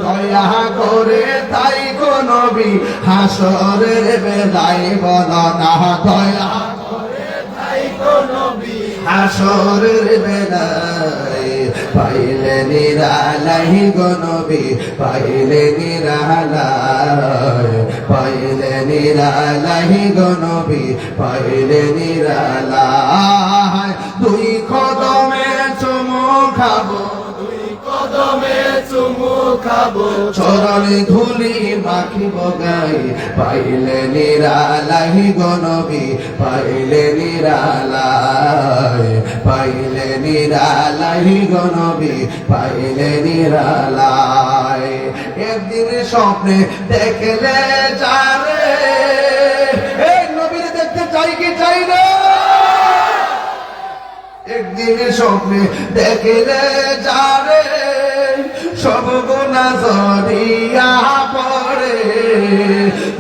দয়া করে তাই গো নবী হাসরের বেলায় বল না, দয়া করে তাই গো নবী হাসরের বেলায়, পাইলে নিরালাই গো নবী, পাইলে নিরালাই, পাইলে নিরালাই গো নবী, পাইলে নিরালাই। দুই কদমে চুমু খাবো, দুই কদমে চুমু খাবো, চরণ ধুলি মাখিব গায়ে, পাইলে নিরালাই গো নবী, পাইলে নিরালাই, পাইলে নিরালাই গো নবী, পাইলে নিরালাই। একদিন স্বপ্নে দেখলে যারে, এই নবীরে দেখতে চাই কি চাই না? একদিন স্বপ্নে দেখলে যারে, সব গুনাহ ঝরিয়া পড়ে,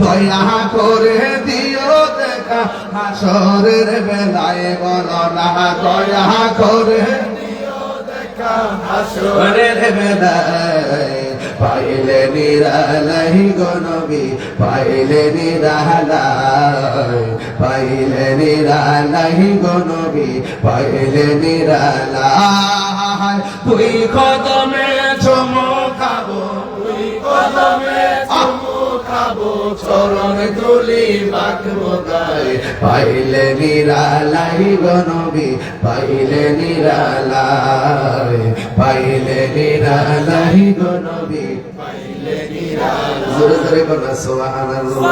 দয়া করে দিও দেখা হাসরের বেলায়, বল না দয়া করে দিও দেখা হাসরের বেলায়, পাইলে নিরালাই গো নবী, পাইলে নিরালাই, পাইলে নিরালাই গো নবী, পাইলে নিরালাই। দুই কদমে চুমু খাবো, দুই কদমে চুমু খাবো, চরণ ধুলি মাখবো গায়ে, পাইলে নিরালাই গো নবী, পাইলে নিরালাই, পাইলে নিরালাই গো নবী, পাইলে নিরালাই। জোরে জোরে বলো সুবহানাল্লাহ।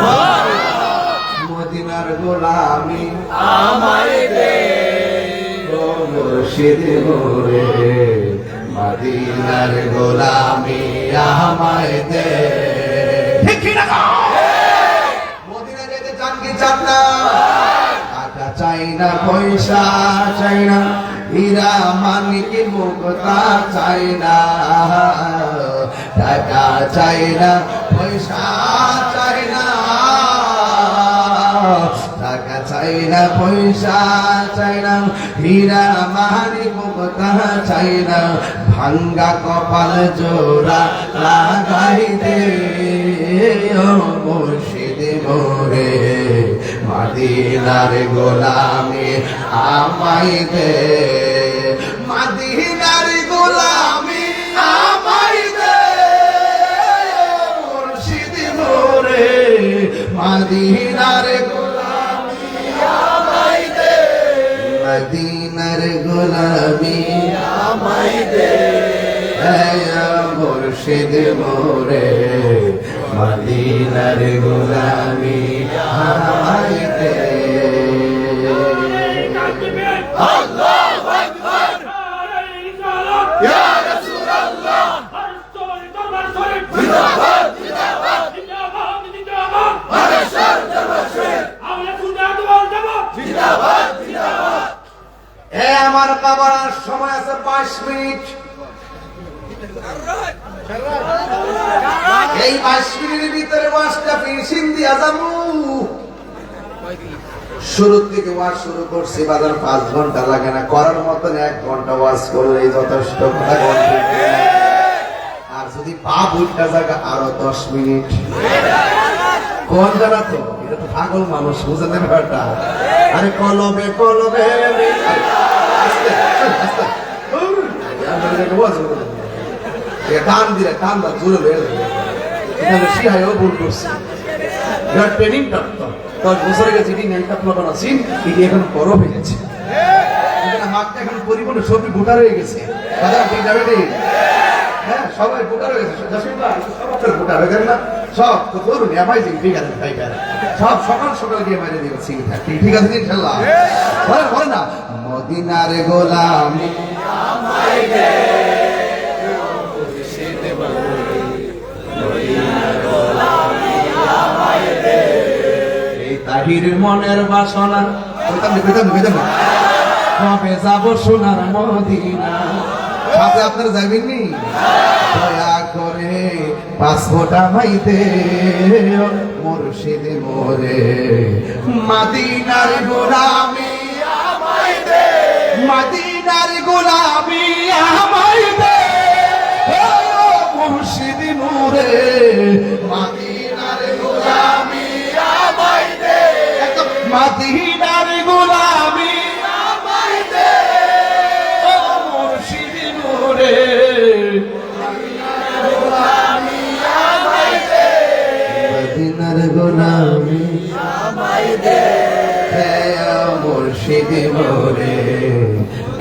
মদিনার গোলামি আমায় দে ও মুর্শিদ মোরে, মদিনার গোলামি আমায় দে। ঠিক না? মদিনা যেতে চান কি চান না? টাকা চাই না, পয়সা চাই না, হীরা মানিক মুক্তা চাই না, টাকা চাই না, পয়সা চাই না, টাকা চাই না, পয়সা চাই না, হীরা মানিক মুক্তা চাই না, ভাঙ্গা কপাল জোড়া লাগাই দে ও মুর্শিদ মোরে, মদিনার গোলামি আমায় দে, মদিনার গোলামি আমায় দে মুর্শিদ মোরে, মদিনার গোলামি আমায় দে, মদিনার গোলামি আমায় দে মুর্শিদ মোরে, মদিনার গোলামি আমায় দে। আল্লাহু আকবার, ইয়া রাসূলুল্লাহ, জিন্দাবাদ জিন্দাবাদ জিন্দাবাদ জিন্দাবাদ, মাশাআল্লাহ জিন্দাবাদ, আমরা জিন্দাবাদ জিন্দাবাদ জিন্দাবাদ। আমার বাবার সময় আছে 5 মিনিট। এই 5 মিনিটের ভিতরে ওয়াজটা ফিনিশিং দিয়া যাবো। শুরুর থেকে ওয়াজ শুরু করছি, বাজার 5 ঘন্টা লাগে না, করার মতন 1 ঘন্টা ওয়াজ করলেই যথেষ্ট। আর যদি পা উল্টা জায়গা আরো 10 মিনিট। কোন জানা তো এটা তো পাগল মানুষ, বুঝেন না ব্যাপারটা? আরে কলবে কলবে আস্তে আস্তে টান দিলে টান দা জোরে বের এখানে শিহায়ও ভুল করছে। ট্রেনিং প্রাপ্ত 10 বছর আগে যেটি ন্যাংটা প্লবন আছেন এটি এখন বড় হয়ে গেছে, হাতটা এখন পরিপূর্ণ সবই ভোটার হয়ে গেছে। ঠিক যাবে ঠিক? হ্যাঁ, সবাই ভোটার হয়ে গেছে। সব ভোটার হয়ে গেল না, সব তো করুন অ্যামাইজিং, ঠিক আছে ভাই, সব সকাল সকাল গিয়ে বাইরে দিয়ে গেছি। ঠিক আছে ইনশাআল্লাহ। বলে না মদিনার গোলাম তাহির মনের বাসনা কবে যাব সোনার মদিনা। সাথে আপনারা যাবেন নি? দয়া করে পাসপোর্ট আমায় দে মুর্শিদ মোরে, মদিনার গোলামি আমায় দে, মদিনার গোলামি আমায় দে মুর্শিদ মোরে, মদিনার গোলামি আমায় দে, মদিনার গোলামি আমায় দে মুর্শিদ মোরে, মদিনার গোলামি আমায় দে, মদিনার গোলামি আমায় দে মুর্শিদ মোরে,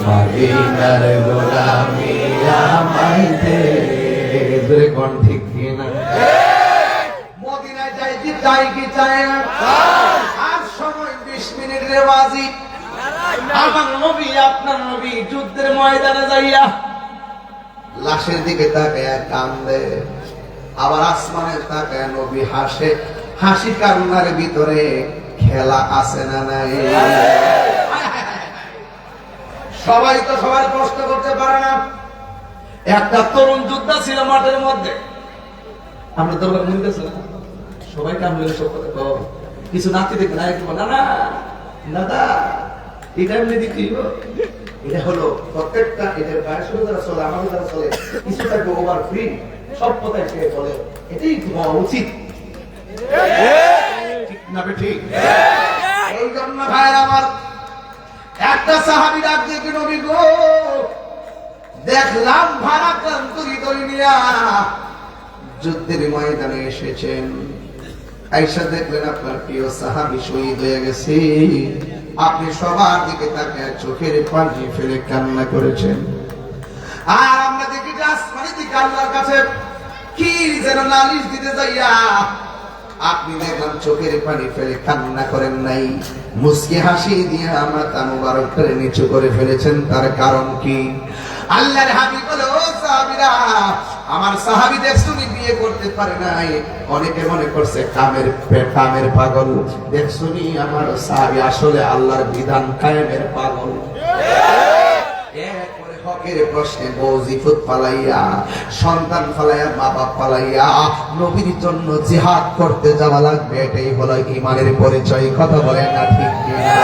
মদিনার গোলামি আমায় দে। কোন ঠিক কিনা? মদিনায় যাইতে চাই কি চাই না? আর সময় 20 মিনিটের বাজি। আমার নবী আপনার নবী যুদ্ধের ময়দানে যাইয়া লাশের দিকে তাকায় কান্দে, আবার আসমানের তাকায় নবী হাসে। হাসি কান্নার ভিতরে খেলা আছে না নাই? সবাই তো সবার কষ্ট করতে পারে না। একটা তরুণ যোদ্ধা ছিল মাঠের মধ্যে, আমরা দরবার মিলতেছিলাম, সবাই কামড়ে সব কথা কো কিছু নাতি দেখবে না, একটু না না দাদা এটা এমনি দিতে এটা হলো প্রত্যেকটা এদের গায়ের সাথে যারা চলে, আমাদের যারা চলে কিছু থাকবে ওভার ফ্রি, সব কথায় সে বলে এটাই হওয়া উচিত। ঠিক না ঠিক? এই জন্য ভাইয়ের আমার একটা সাহাবী ডাক দিয়ে কি নবী গো দেখলাম ভারাক্রান্ত হৃদয় নিয়া যুদ্ধের ময়দানে এসেছেন, আয়েশা দেখলেন আপনার প্রিয় সাহাবী শহীদ হয়ে গেছে, আপনি সবার দিকে তাকিয়ে চোখের পানি ফেলে কান্না করেছেন, আর আমরা দেখি যে আসমানের দিকে আল্লাহর কাছে কি যেন নালিশ দিতে যাইয়া আপনি দেখলাম চোখের পানি ফেলে কান্না করেন নাই, মুস্কি হাসি দিয়ে মাথা মুবারকটা নিচু করে ফেলেছেন। তার কারণ কি? আল্লাহর হাবিব বলে ও সাহাবীরা, আমার সাহাবী দেখছুনি বিয়ে করতে পারে নাই, অনেকে মনে করছে কামের পাগল, দেখছুনি আমার সাহাবী আসলে আল্লাহর বিধান কায়েমের পাগল। এরপরে হকের প্রশ্নে বউজিফত পালাইয়া, সন্তান পালাইয়া, মা বাপ পালাইয়া নবীর জন্য জিহাদ করতে যাওয়া লাগবে, এটাই হলো ঈমানের পরিচয়। কথা বলেন না ঠিক কিনা?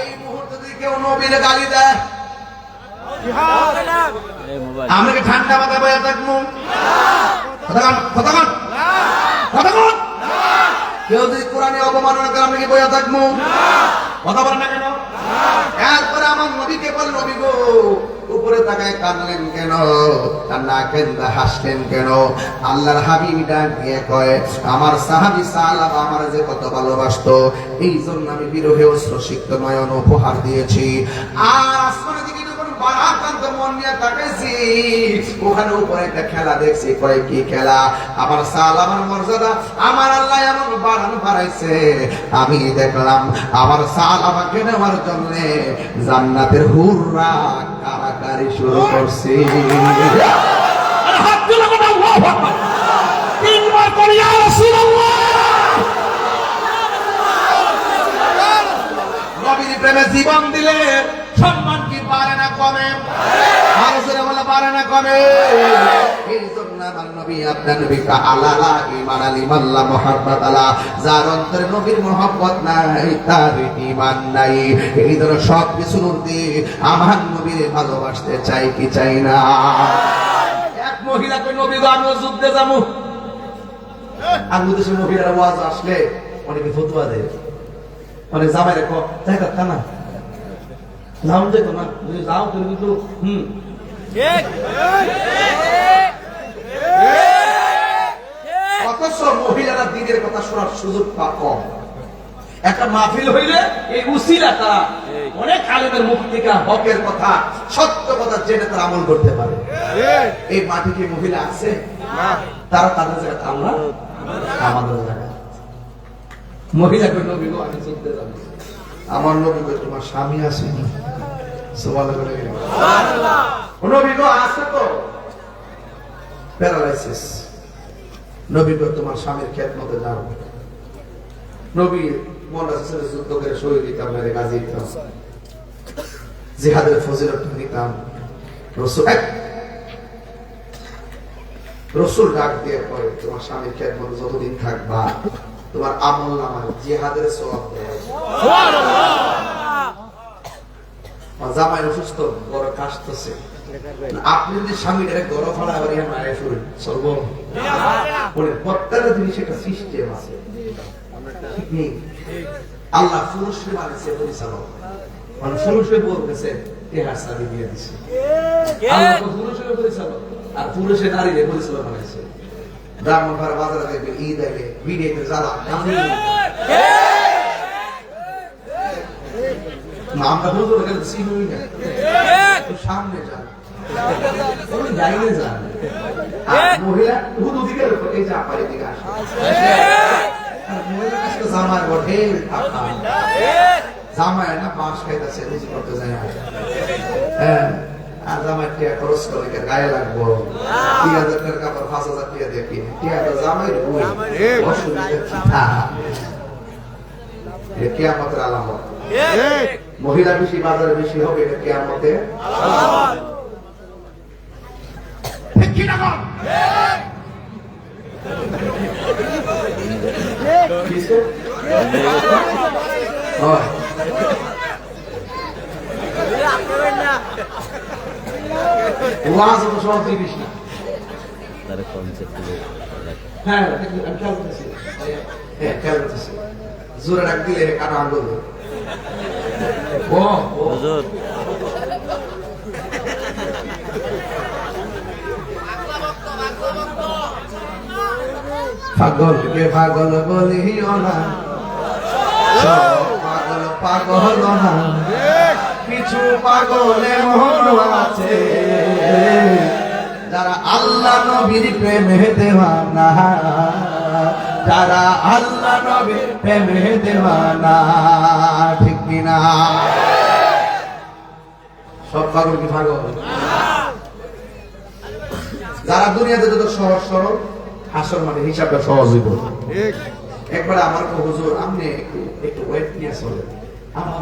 এই মুহূর্তে যদি কেউ নবীর গালি দেয়, আমরা কি ঠান্ডা মাথায় বসে থাকবো? কেউ যদি কোরআনে অবমাননা করে আমরা কি বসে থাকবো? কথা বলেন না কেন? এরপরে আমার নবীকে বল, নবী গো উপরে তাকায় কাঁদলেন কেন, কান্না কেন্দা হাসলেন কেন? আল্লাহর হাবিব ডাক দিয়ে কয়, আমার সাহাবী সালাব আমার যে কত ভালোবাসতো, এই জন্য আমি বিরহে অশ্রুসিক্ত নয়ন উপহার দিয়েছি। আর আসমানের দিকে যখন বারাকান্ত মন নিয়ে তাকাইছি, ওখানে উপরে একটা খেলা দেখছি। কয় কি খেলা? আমার সালাব আমার মর্যাদা আমার আল্লাহ এমন বাড়াইছে, আমি দেখলাম আমার সালাব আমাকে নেওয়ার জন্য জান্নাতের হুররা কারাকারি শুরু করছে। নবীর প্রেমে জীবন দিলে সম্মান কি পারে না কমে? মানুষের বলে পারে না কমে? এই জন্য আমার নবী আপনার নবী আলালা ঈমান আলিমাল্লাহ মুহাব্বত আলা, যার অন্তরে নবীর মুহাব্বত নাই তার ঈমান নাই। এই ধরনের সব কিছুর ঊর্ধ্বে আমার নবীর ভালোবাসতে চাই কি চাই না? এক মহিলা কই নবী গো আমিও যুদ্ধে যাবো, আঙ্গু দেশে মহিলারা ওয়াজ আসলে অনেকে ফতুয়া দেয়, মানে জামাই রেখো তাই তা না যাও দেখো না, যদি যাও তুমি কিন্তু অথচ মহিলারা দিনের কথা শোনার সুযোগ কম। একটা মাহফিল হইলে এই উসিলা তারা অনেক আলেমের মুখ থেকে হকের কথা সত্য কথা জেনে তারা আমল করতে পারে। এই মাটিতে মহিলা আছে, তারা তাদের জায়গা, আমরা আমাদের জায়গা। মহিলা কই নবী গো আমি চলতে যাব, আমার নবী কই তোমার স্বামী আছে না? সুবহানাল্লাহ। নবী গো আছে তো প্যারালাইসিস, নবী কই তোমার স্বামীর খেদমতে যাও। নবী যুদ্ধ করে শহীদ দিতাম, গাজী দিতাম, জিহাদের ফজিলত নিতাম। রসুল ডাক দিয়ে পরে তোমার স্বামীর খেদমত যতদিন থাকবা তোমার আমল নামায় জিহাদের সওয়াব দেয়। জামাই অসুস্থ, বড় কাশতেছে, আপনি যদি স্বামীর গরম ফাড়া আবার মারে শুরু চলবো, প্রত্যেকটা জিনিস একটা সিস্টেম আছে। আল্লাহ পুরুষে মানেছে পরিচালক, মানে পুরুষে বলতেছে সাবি দিয়ে দিছে। আল্লাহ পুরুষের পরিচালক আর পুরুষে নারীরে পরিচালক বানাইছে। ব্রাহ্মণবাড়িয়া বাজারে দেখবে ঈদ আগে ভিডিওতে জ্বালা আমরা হুজুর এখানে চিনুই না, সামনে যান যাইলে যান, মহিলা হুদু দিকে এই যে আপার দিকে আসে, মহিলা কাছে জামাই বটে জামাই না বাস খাইতেছে রুজি করতে যায় না, হ্যাঁ আর জামাই টিয়া খরচ করে গায়ে লাগবো 3000 টাকার কাপড় 5000 টাকা দিয়ে কিনে টিয়া তো জামাই কিয়ামতের আলামত। মহিলা বেশি বাজারে বেশি হবে, এটা কিয়ামতের আলামত। ঠিক কি না বল? কিসে হয় ওয়াজ তো সব জিনিস না, তার কনসেপ্ট হ্যাঁ আমি খেয়াল করতেছি, হ্যাঁ খেয়াল করতেছি, জোরে ডাক দিলে কাটা আঙ্গুল ও হুজুর পাগলকে পাগল বলিও না, পাগল পাগল না, কিছু পাগলে মন আছে যারা আল্লাহ নবীর প্রেমে দেওয়ানা, যারা আল্লাহ নবীর প্রেমে দেওয়ানা, ঠিক কিনা? সব পাগল কি পাগল? যারা দুনিয়াতে যত সহজ সরল আসল মানে হিসাবটা সহজ হইব। একবার আমার হুজুর আপনি একটু ওয়েট নিয়ে চলে, আমার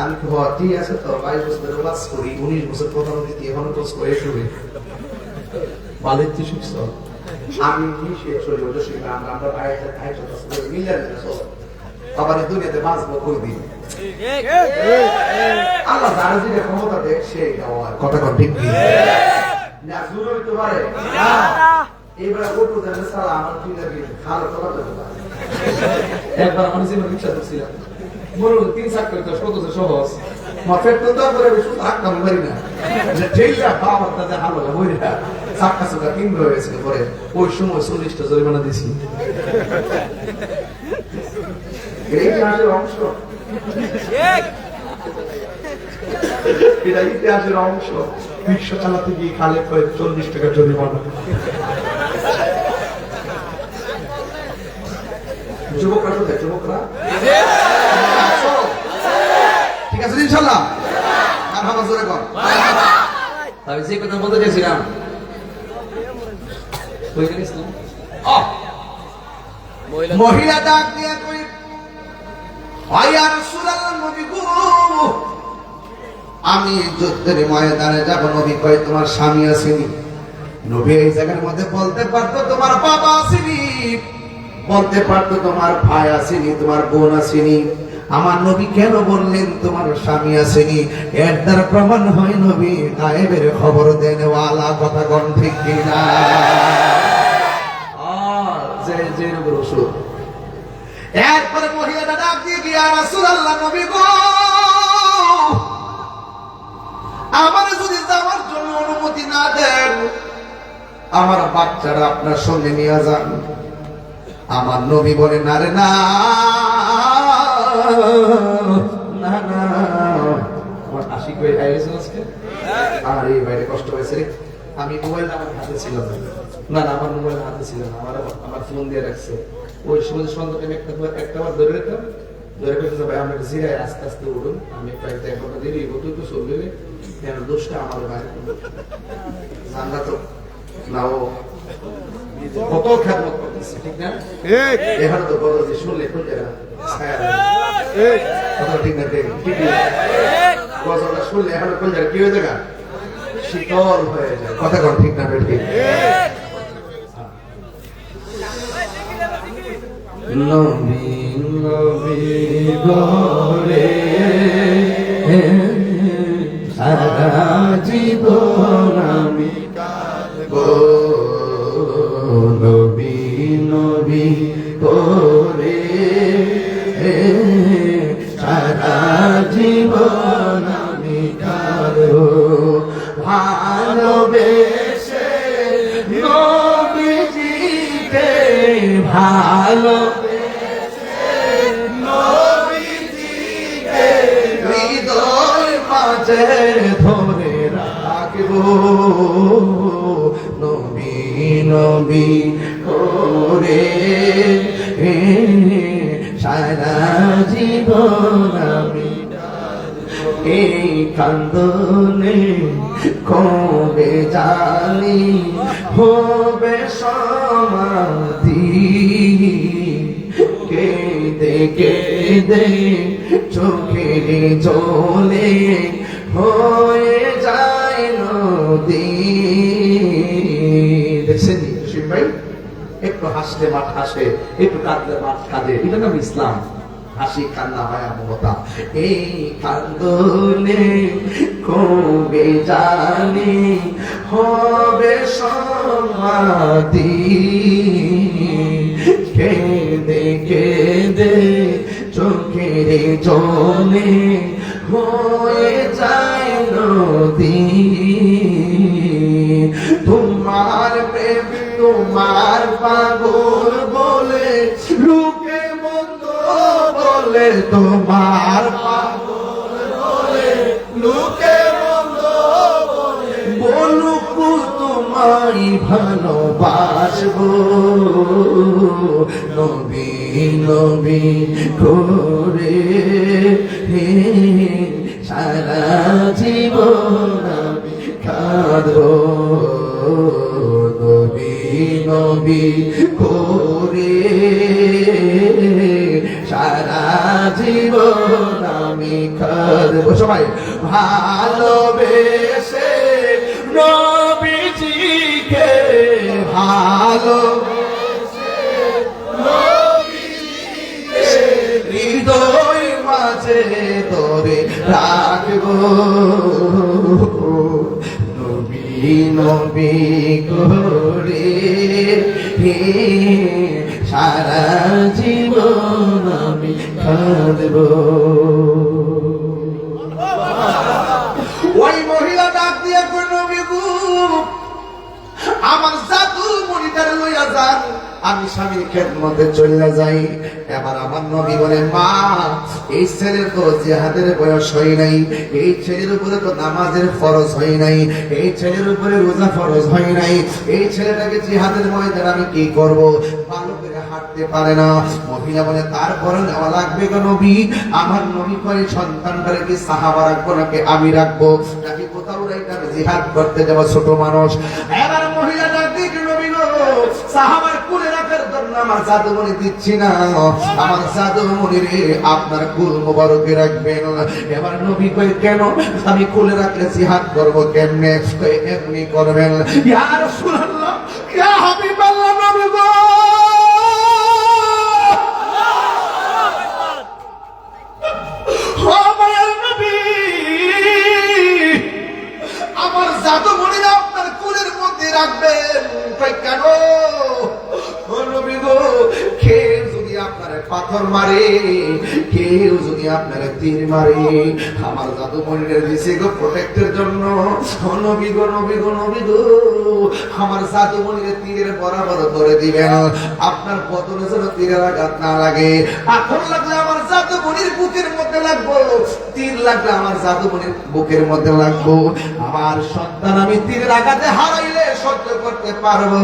আমি ঠিক আছে তো 22 বছর ক্লাস করি, 19 বছর প্রথম দিতে এখন কোর্স করে শুরু বালের শিখছ আমি আমরা আবার দুনিয়াতে বাঁচবো কই দিন আল্লাহ যারা যে ক্ষমতা দেখ সেই কথা ঠিক না শুরু হইতে পারে এবার ওটু জানে সালা আমার কি লাগে খারাপ কথা একবার আমি জীবন রিকশা করছিলাম বলো 3 চাকা তো কত সহজ মাফেট তো করে বেশি থাকতাম পারি না যে ঠেলা বাবা দাদা ভালো বলি না চাকা চাকা কিন রয়েছে পরে ওই সময় 40 টা জরিমানা দিছি এই ইতিহাসের অংশ এটা ইতিহাসের অংশ রিকশা চালাতে গিয়ে খালে 40 টাকা জরিমানা যুবকরা কোথায় যুবকরা ঠিক আছে ইনশাআল্লাহ আর হামা জোরে কর আমি যে কথা বলতে চাইছিলাম কই গেছিলাম মহিলা ডাক দিয়ে কই আয়া রাসূলুল্লাহ নবী গো আমি যুদ্ধের ময়দানে যাব নবী কই তোমার স্বামী আসেনি নবী এই জায়গার মধ্যে বলতে পারতো তোমার বাবা আসেনি বলতে পারতো তোমার ভাই আসেনি তোমার বোন আসেনি আমার নবী কেন বললেন তোমার স্বামী আসেনি এর দ্বারা প্রমাণ হয় নবী গায়েবের খবর দেনওয়ালা কথা কোন ঠিক কিনা যে রোগের ওষুধ। এরপরে মহিলাটা ডাক দিয়ে কি, ইয়া রাসূলুল্লাহ, নবী গো, আমার যদি যাওয়ার জন্য অনুমতি না দেন, আমার বাচ্চারা আপনার সঙ্গে নিয়ে যান। আমার নবী বলে, না রে না, না না, আমার আশিক ভাই আইছে আজকে, আর এই বাইরে কষ্ট হয়েছে রে। আমি মোবাইল আমার হাতে ছিল না, না আমার মোবাইল হাতে ছিল না, আমার ফোন দিয়ে রাখছে। ওই সময় সন্ধ্যা টাইমে একটা বার ধরে রেখে ভাই আমরা জিরায় আস্তে আস্তে উঠুন, আমি প্রায় 1 ঘন্টা দেরি তুই তো চলবে কেন, দোষটা আমার বাইরে জানলা তো না, ও কত খেদমত করতেছে, ঠিক না? এখানে তো বড় যে শুনলে কোন জায়গা কথা ঠিক না, ঠিক গজলটা শুনলে এখন কোন জায়গা কি হয়ে যায়, শীতল হয়ে যায়, কথা কোন ঠিক না? ঠিক নবী নবী বলে সারা জীবন আমি কাঁদবো, নবী নবী বলে সারা জীবন আমি কাঁদবো, ভালোবেসে নবীজিকে ভালো নবীজিকে হৃদয় মাঝে ধরে রাখবো, নবী নবী করে সারা জীবন আমি এই কান্দনে কবে জানি হবে সমাধি, কেঁদে কেঁদে চোখের জলে হয়ে যায় নদী। দেখছেন শিব ভাই, একটু হাসলে মাঠ হাসে, একটু কাঁদলে মাঠ কাঁদে, এটা নাম ইসলাম। হাসি কান্না হয় মমতা, এই কান্দনে কবে জানি হবে সমাধি, কেঁদে কেঁদে চোখের জলে হয়ে যায় নদী, তোমার প্রেম তোমার পাগল বলে লোকে মন্দ বলে, তোমার পাগল বলে লোকে মন্দ বলে, বলুক তোমায় ভালোবাসবো, নবী নবী করে সারা জীবন আমি কাঁদবো, নবী নবী করে সারা জীবন আমি কাঁদবো। সবাই ভালোবেসে নবীজিকে ভালোবেসে নবীজিকে হৃদয় মাঝে ধরে রাখবো, নবী নবী করে সারা জীবন আমি কাঁদবো। ওই মহিলা ডাক দিয়ে কই, নবী গো, আমার জাদু মনিটার লইয়া যান, আমি স্বামীর খেদমতে চলে যাই। এবার আমার নবী বলে, মা, এই ছেলের তো জিহাদের বয়স হয় নাই, এই ছেলের উপরে তো নামাজের ফরজ হয় নাই, এই ছেলের উপরে রোজা ফরজ হয় নাই, এই ছেলেটাকে জিহাদের ময়দানে আমি কি করব, ভালো করে হাঁটতে পারে না। মহিলা বলে, তারপরে নেওয়া লাগবে গো নবী। আমার নবী করে সন্তানটারে কি সাহাবা রাখবো নাকি আমি রাখবো, নাকি কোথাও রাইটা জিহাদ করতে যাবো ছোট মানুষ। এবার মহিলা ডাক দিয়ে, নবী গো, সাহাবার কুলে রাখার জন্য আমার জাদুমণি দিচ্ছি না, আমার জাদুমণি রে আপনার কুল মোবারকে রাখবেন। এবার নবী কই, কেন, আমি কুলে রাখলে জিহাদ করবো কেমনে? এমনি করবেন। ইয়া রাসূলুল্লাহ, ইয়া হাবিবাল্লাহ, নবী গো, আমার জাদুমণিরা আপনার কুলের মধ্যে রাখবেন। কেন? নবী গো, পাথর মারে, কেউ যদি আপনারা তীর মারে, আমার জাদু মনিরের দিছে গো প্রোটেক্টের জন্য। নবী গো নবী গো নবী গো, আমার জাদু মনিরের তীরের বরাবর করে দিবেন, আপনার বদনে যেন তীরের আঘাত না লাগে। আগুন লাগলে আমার জাদু মনির বুকের মধ্যে লাগবো, তীর লাগলে আমার জাদু মনির বুকের মধ্যে লাগবো। আমার সন্তান আমি তীরের আঘাতে হারাইলে সহ্য করতে পারবো,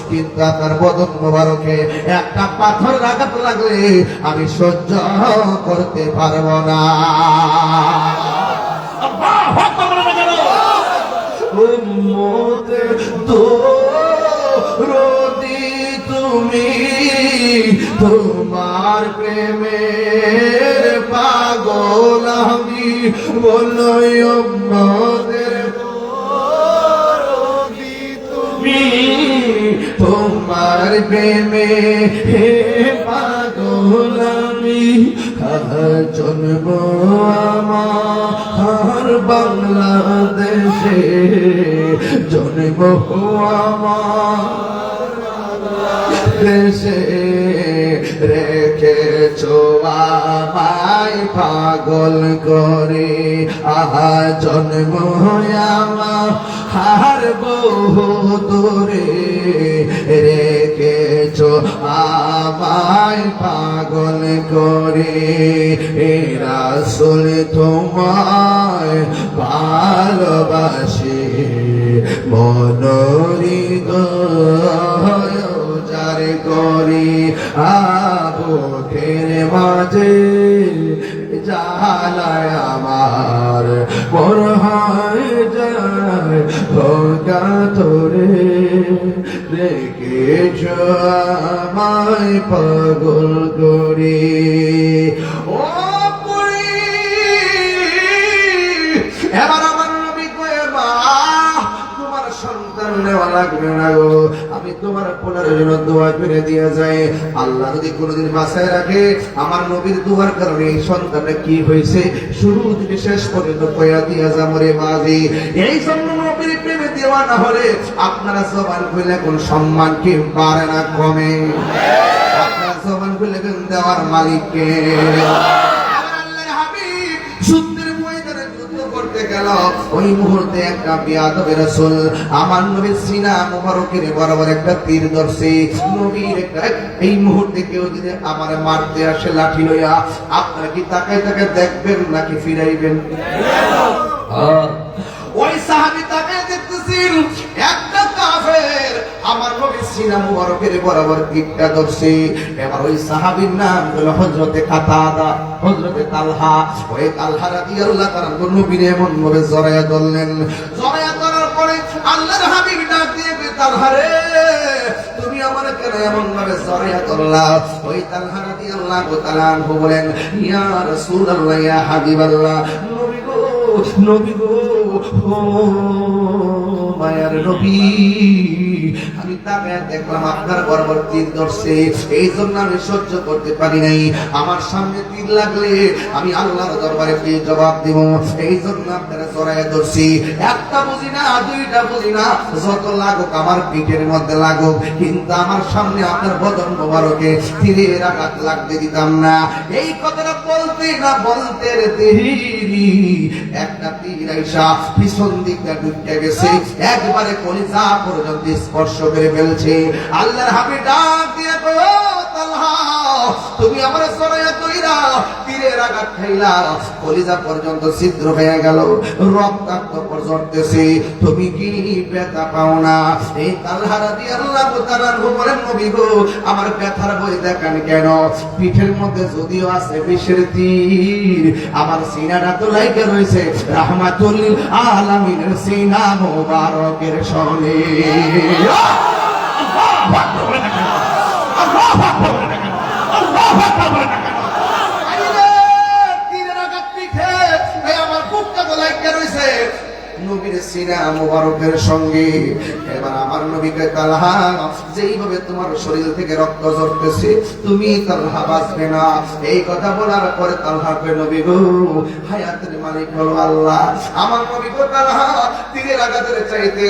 কিন্তু আপনার বদন মোবারকে একটা পাথর আঘাত লাগলে আমি সহ্য করতে পারবো না। উম্মতের দরদি তুমি, তোমার প্রেমের পাগল আমি, বলো উম্মতের দরদি তুমি, তোমার প্রেমে পাগল আমি। জন্ম আমার বাংলাদেশে, জন্ম আমার দেশে, রেখেছো আমায় পাগল করে। আহা জন্ম আমার বহু দূরে, রেখেছো আমায় পাগল করে। রাসূল তোমায় ভালোবাসি, মনোরি যার করি, বুকের মাঝে জালায় আমার পর হয় যায় ভোগা তোরে, রেখেছ আমায় পাগল করে। ও পুরী, এবার আমার নবী কয়ে মা তোমার সন্তান নেওয়া লাগবে না গো, আমি তোমার পোলার জন্য দোয়া করে দিয়ে যাই। আল্লাহ যদি কোনোদিন বাঁচায় রাখে, আমার নবীর দোয়ার কারণে এই সন্তানের কি হয়েছে শুরু থেকে শেষ পর্যন্ত কয়া দিয়া যাবো রে মাঝি। এই জন্য নবীর প্রেমে দেওয়া না হলে আপনারা জবান খুলে কোন সম্মান কি বাড়ে না কমে? আপনারা জবান খুলে দেওয়ার মালিককে। আল্লাহর হাবিব যুদ্ধের ময়দানে যুদ্ধ করতে গেল, ওই মুহূর্তে একটা বিয়াদব রাসূল আমার নবীর সিনা মুবারকের বরাবর একটা তীর ধরছে। নবীর এই মুহূর্তে কেউ যদি আমার মারতে আসে লাঠি লইয়া, আপনারা কি তাকায় তাকায় দেখবেন নাকি ফিরাইবেন? ওই সাহাবী তাকায় দেখতেছিল, একটা কাফের আমার নবীর সিনা মুবারকের বরাবর তীরটা ধরছে। এবার ওই সাহাবীর নাম হলো হযরতে কাতাদা, হযরতে তালহা। ওই তালহা রাদিয়াল্লাহু তাআলা নবীর এমন ভাবে জড়ায়া ধরলেন, জড়ায়া ধরার পরে আল্লাহর হাবিব ডাক দিয়ে তালহা রে, তুমি আমার কেন এমন ভাবে জড়ায়া ধরলা? ওই তালহা রাদিয়াল্লাহু তাআলা বলেন, ইয়া রাসূলুল্লাহ, ইয়া হাবিবাল্লাহ, নবী গো, নবী গো, ও মায়ার নবী, আমি তাকায় দেখলাম আপনার বরাবর তীর ধরছে, এই জন্য আমি সহ্য করতে পারি নাই। আমার সামনে তীর লাগলে আমি আল্লাহর দরবারে কি জবাব দেব? এই জন্য আপনারা জড়ায় ধরছি। একটা বুঝি না, দুইটা বুঝি না, যত লাগুক আমার পিঠের মধ্যে লাগুক, কিন্তু আমার সামনে আপনার বদন মোবারকে তীরের আঘাত লাগতে দিতাম না। এই কথাটা বলতে না বলতে দেরি একটা তীর আইসা পিছন দিকটা ঢুকে গেছে, একবারে কলিজা পর্যন্ত স্পর্শ করে ফেলছে। আল্লাহর হাবিব ডাক দিয়ে বলো, তালহা তুমি আমার সরাইয়া কইরা তীরের আঘাত খাইলা, কলিজা পর্যন্ত ছিদ্র হয়ে গেল, রক্তাক্ত পর্যন্তছে, তুমি কি ব্যথা পাও না? এই তালহা রাদিয়াল্লাহু তাআলা বলেন, নবী গো, আমার ব্যথার বই দেখান কেন? পিঠের মধ্যে যদিও আছে বিষের তীর, আমার সিনাটা তো লাইকে রয়েছে রাহমাতুল আলামিনের সিনা মুবারকের সঙ্গে। আমার বুকটা তো লাইকে রয়েছে নবীর সিনা মুবারকের সঙ্গে। এবার আমার নবীকে তালহা, যেইভাবে তোমার শরীর থেকে রক্ত ঝরতেছে, তুমি তালহা বাঁচবে না। এই কথা বলার পরে তালহা কই, নবী গো, হায়াতের মালিক হলো আল্লাহ। আমার নবী গো তালহা, তীরের আঘাতের চাইতে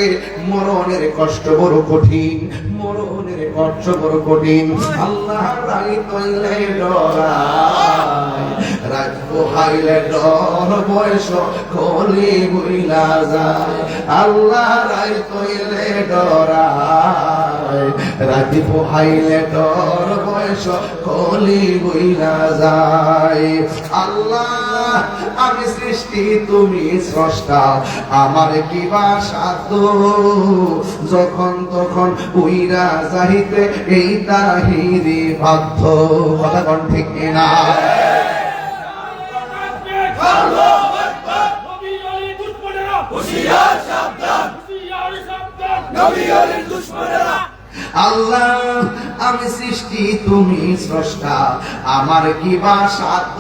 মরণের কষ্ট বড় কঠিন, মরণের কষ্ট বড় কঠিন। আল্লাহ রাই তৈলে ডরায়, রাত পোহাইলে ডর বয়স কলি বুইলা যায়। আল্লাহ রাই তৈলে ডরায়, রাতি পোহাইলে ডর বয়স কলি বুইলা যায়। আল্লাহ আমি সৃষ্টি তুমি স্রষ্টা, আমার কি বা সাধ্য, যখন তখন উইরা যাইতে এই তাহিরি বাধ্য। কথা কোন ঠিক কিনা? আল্লাহ আমি সৃষ্টি তুমি স্রষ্টা, আমার কি বা সাধ্য,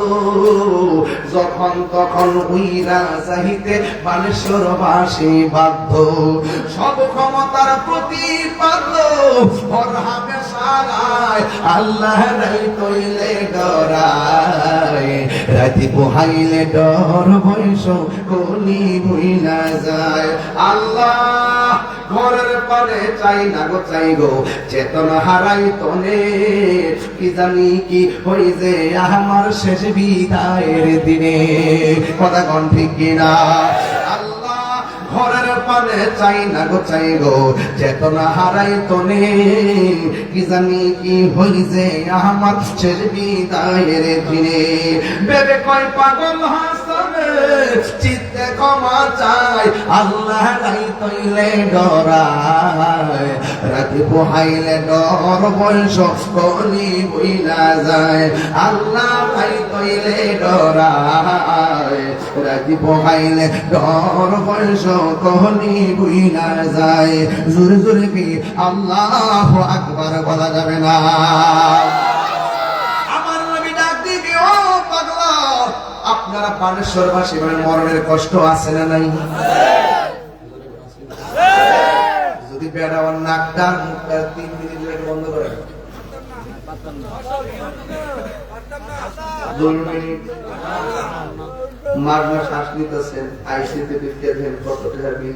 যখন তখন উইরা চাহিতে বানেশ্বরবাসী বাধ্য। সব ক্ষমতার প্রতিপাদ্য অরহামে সারায়, আল্লাহ রাই তৈলে ডরায়, রাতি পোহাইলে ডর বয়স কলি বুইলা যায়। আল্লাহ ঘরের পরে চাই না গো চাই গো, চেতনা হারাই তনে, কি জানি কি হই যে আমার শেষ বিদায়ের দিনে। কথা কোন ঠিক কিনা? আল্লাহ ঘরের পানে চাই না গো চাই গো, চেতনা হারাই তনে, কি জানি কি হই যে আমার শেষ বিদায়ের দিনে। বেবে কয় পাগল হাসনে চিত্তে ক্ষমা চাই, আল্লাহ রাই তৈলে ডরায়, রাতি পোহাইলে ডর বয়স কলি বইলা যায়। আল্লাহ রাই তৈলে ডরায়, রাতি পোহাইলে ডর বয়স কলি বইলা যায়। জোরে জোরে কি আল্লাহু আকবার বলা যাবে না? আমার নবী ডাক দিবে, ও পাগলা, আপনারা বানেশ্বরবাসী মানে মরণের কষ্ট আছে না নাই? যদি বেড়াবার নাকটা মুখটা 3 মিনিট লেগে বন্ধ করে, 2 মিনিট মারনা শ্বাস নিতেছেন, আইসিতে দিতেছেন, কত টাকার বিল